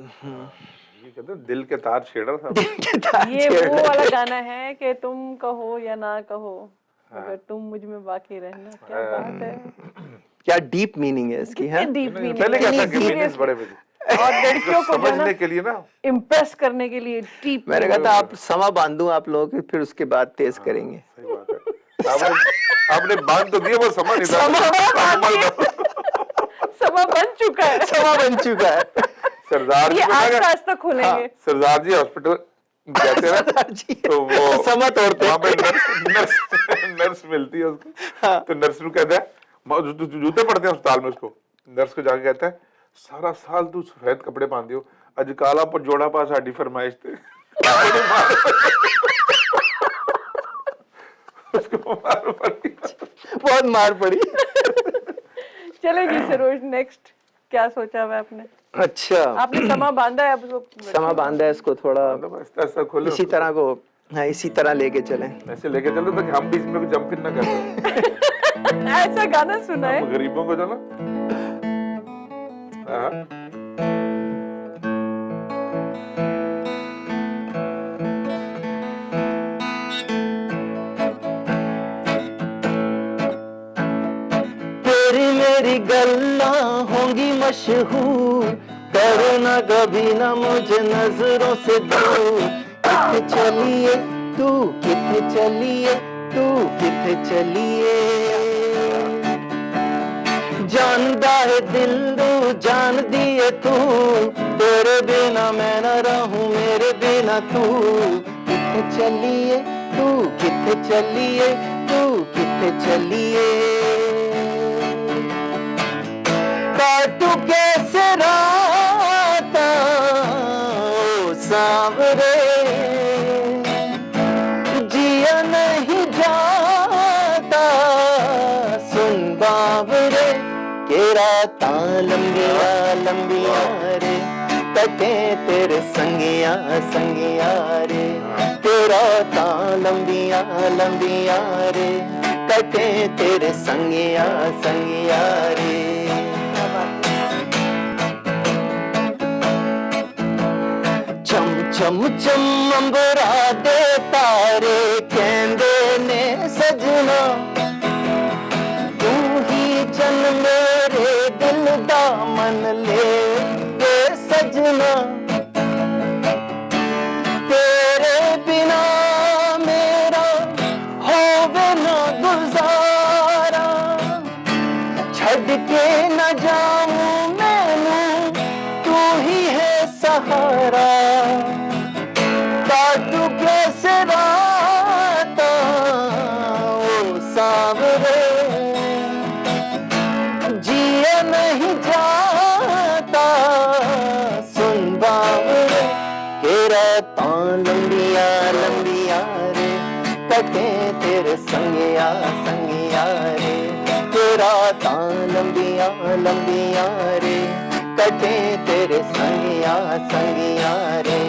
ये कहते हैं दिल के तार छेड़ रहा था। ये वो वाला गाना है कि तुम कहो या ना कहो, अगर तुम मुझ में बाकी रहना। क्या बात है, क्या डीप मीनिंग है इसकी। है डीप मीनिंग। पहले क्या था कि मीनिंग्स बड़े और लड़कियों को समझने के लिए ना, इम्प्रेस करने के लिए डीप। मैंने कहा था आप समा बांधूं आप लोगों के, फिर उसके बाद तेज करेंगे। सही बात है। आपने बांध तो दिया, वो समा नहीं था। समा बन चुका है, समा बन चुका है। सरदार जी आज तक खुलेंगे। सरदार जी हॉस्पिटल जाते हैं तो वो समा तोड़ते हैं। वहाँ पे नर्स मिलती है उसको। तो नर्स को कहता है, जूते पड़ते हैं अस्पताल में, उसको नर्स को जाके कहता है, सारा साल तू सफेद कपड़े पहनती हो, अज काला जोड़ा पा साडी फरमाइश थे। उसको मार पड़ी, बहुत मार पड़ी। चले जी सरोज, नेक्स्ट क्या सोचा हुआ आपने? अच्छा, आपने समा बांधा है, अब उसको समा बांधा है, इसको थोड़ा ऐसा खोले, इसी तरह को, हाँ इसी तरह लेके चलें। ऐसे लेके चलो तो हम बीच में जंप इन ना करें। ऐसा गाना सुना है गरीबों को जो ना, तेरी मेरी गल्ला होंगी मशहूर, करना कभी ना मुझे नजरों से दूर। किथे चलिए तू, किथे चलिए तू, किथे चलिए। जानदा है दिल रू जान दिए तू, तेरे बिना मैं न रहूं मेरे बिना तू। किथे चलिए तू, किथे चलिए तू, किथे चलिए। काटू कैसे राता ओ सांवरे, जिया नहीं जाता सुन बावरे। के रातां लंबिया लंबिया रे, कटे तेरे संगिया संगिया रे। के रातां लंबिया लंबिया रे, कटे तेरे संगिया संगिया रे। चम चम चम अंबरा दे तारे, कहंदे ने सजना तू ही जन मेरे दिल दा मन ले वे सजना। तेरे बिना मेरा होवे ना गुजारा, छड़ के न जाऊं मैनू तू ही है सहारा। काटू कैसे राता ओ सांवरे, जिया नहीं जाता सुन बावरे। के रातां लंबिया लंबिया रे, कटे तेरे संगिया संगिया रे। के रातां लंबिया लंबिया रे, कटे तेरे संगिया संगिया रे।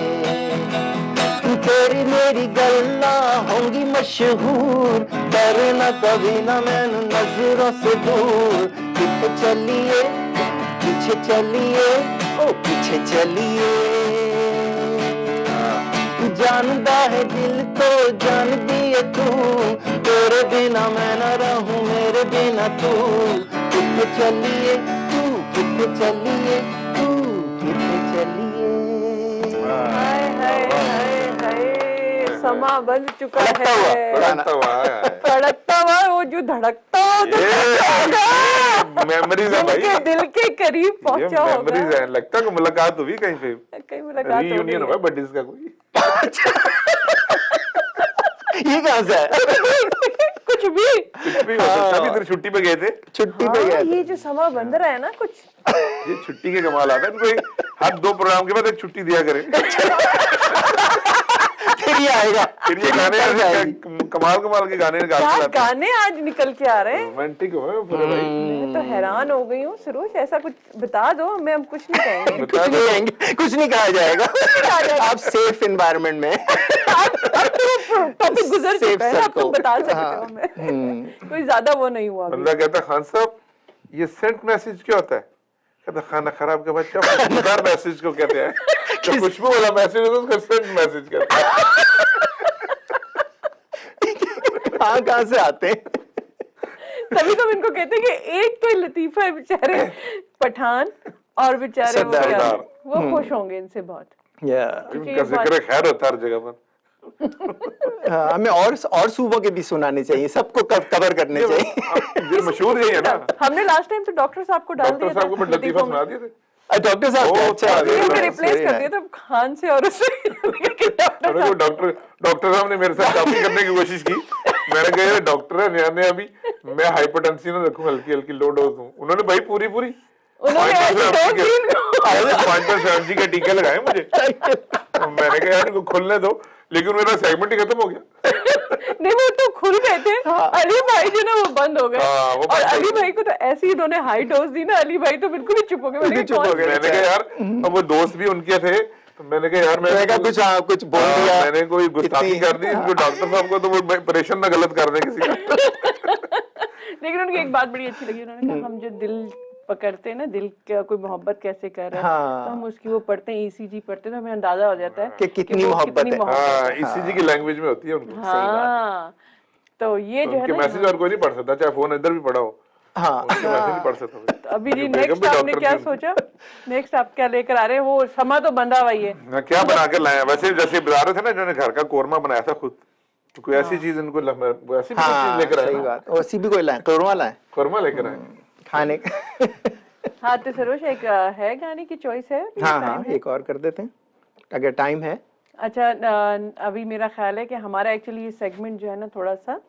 तेरी मेरी गल्ला होंगी मशहूर, डरना कभी ना मैनू नजरों से दूर। किथे चलिए पीछे चलिए ओ पीछे चलिए। जानदा है दिल तो जान दिए तू, तेरे बिना मैं न रहूं मेरे बिना तू। किथे चलिए तू, किथे चलिए तू, किथे चलिए। हाय हाय हाय हाय, समा बन चुका है। धड़कता हुआ वो जो धड़कता मेमोरीज है भाई, दिल के करीब पहुंचा होगा। मेमोरीज है, लगता है मुलाकात हुई कहीं पे, कहीं मुलाकात रीयूनियन हुआ बर्थडे का कोई। ये कहां से है? कुछ भी हो सकता है, अभी छुट्टी पे गए थे, छुट्टी पे गए। ये जो समा बंद रहा है ना कुछ, ये छुट्टी के कमाल आता है इनको। हर 2 प्रोग्राम के बाद एक छुट्टी दिया करें, फिर ये आएगा, फिर ये गाने कमाल कमाल के गाने क्या गाने आज निकल के आ रहे हैं। रोमांटिक हो पूरे भाई। मैं तो हैरान हो गई हूँ सरोज, ऐसा कुछ बता दो, मैं अब कुछ नहीं कहेंगे। कुछ नहीं कहेंगे, कुछ नहीं कहा जाएगा। आप सेफ एनवायरनमेंट में, टॉपिक गुजर चुका है, आप तुम बता सकते हो। मैं कोई ज्यादा वो नहीं हुआ। बंदा कहता खान साहब ये सेंट मैसेज क्या होता है? कहता खाना खराब के बाद खुशबूदार मैसेज को कहते हैं, जो खुशबू वाला मैसेज है उसको सेंट मैसेज कहते हैं। कहाँ से आते हैं? तभी तो इनको कहते हैं कि एक तो लतीफा है बेचारे पठान, और बेचारे वो खुश होंगे इनसे बहुत। इनका जिक्र खैर होता है हर जगह पर। हमें और सूबों के भी सुनाने चाहिए, सबको कवर करने चाहिए। ये मशहूर यही है ना। हमने लास्ट टाइम तो डॉक्टर साहब को डाल दिया था, डॉक्टर साहब को लतीफा सुना दिए थे। डॉक्टर साहब अच्छा रिप्लेस कर दिया था खान से, और डॉक्टर साहब ने मेरे साथ काफी करने की कोशिश की। मैंने कहा डॉक्टर है नया अभी, मैं हाइपरटेंसिव रखूं, हल्की हल्की लो डोज दूं। उन्होंने भाई पूरी 5 जी के टीके लगाए मुझे। मैंने कहा यार इनको खोलने दो, लेकिन मेरा सेगमेंट ही खत्म हो गया। नहीं वो तो खुल गए थे। अली भाई जो ना वो बंद हो गए, और अली भाई को तो ऐसे ही इन्होंने हाई डोज दी ना, अली भाई तो बिल्कुल ही चुप हो गए। मैंने कहा यार, अब वो दोस्त भी उनके थे, तो मैंने कहा यार मैंने कुछ बोल दिया, मैंने कोई गुस्ताखी कर दी इनको डॉक्टर साहब को, तो वो परेशान ना गलत कर दे किसी का। लेकिन उनकी एक बात बड़ी अच्छी लगी, उन्होंने कहा हम जो दिल पकड़ते हैं ना, दिल का कोई मोहब्बत कैसे कर रहा है, तो हम उसकी वो पढ़ते हैं, ईसीजी पढ़ते हैं, तो हमें अंदाजा हो जाता है कि कितनी मोहब्बत है। ईसीजी की लैंग्वेज में होती है उनको। हाँ, तो ये जो है ना, मैसेज और कोई नहीं पढ़ सकता, चाहे फोन इधर भी पढ़ा हो, हाँ वैसे नहीं पढ़ सकता भाई। तो अभी जी नेक्स्ट आपने क्या सोचा, नेक्स्ट आप क्या लेकर आ रहे हैं? वो समा तो बंधा हुआ ही है, मैं क्या बना के लाया? वैसे जैसे बता रहे थे ना, इन्होंने घर का कोरमा बनाया था खुद, तो कोई ऐसी चीज इनको ऐसी भी चीज लेकर आए। सही बात, वैसी भी कोई लाए, कोरमा लाए, कोरमा लेकर आए खाने हाँ तो सरोज एक है गाने की चॉइस है? हाँ, एक और कर देते हैं अगर टाइम है। अच्छा, अभी मेरा ख्याल है कि हमारा एक्चुअली ये सेगमेंट जो है ना थोड़ा सा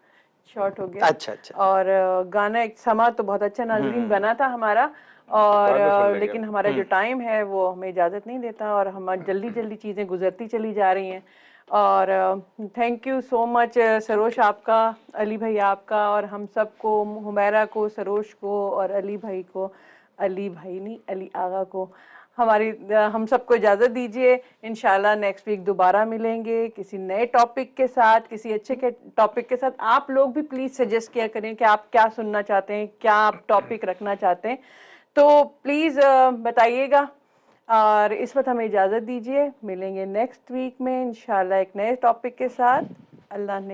शॉर्ट हो गया। अच्छा। और गाना एक समा तो बहुत अच्छा नाजरीन बना था हमारा, और लेकिन हमारा जो टाइम है वो हमें इजाजत नहीं देता, और हम जल्दी जल्दी चीजें गुजरती चली जा रही हैं। और thank you so much Saroj आपका, अली भाई आपका, और हम सबको, हुमैरा को, सरोज को और अली भाई को, अली भाई नहीं अली आगा को, हम सबको इजाजत दीजिए। इंशाल्लाह नेक्स्ट वीक दोबारा मिलेंगे किसी नए टॉपिक के साथ, किसी अच्छे के टॉपिक के साथ। आप लोग भी प्लीज सजेस्ट किया करें कि आप क्या सुनना चाहते हैं, क्या आप टॉपिक रखना चाहते हैं, तो प्लीज बताइएगा। और इस वक्त हमें इजाजत दीजिए, मिलेंगे नेक्स्ट वीक में इंशाल्लाह एक नए टॉपिक के साथ। अल्लाह ने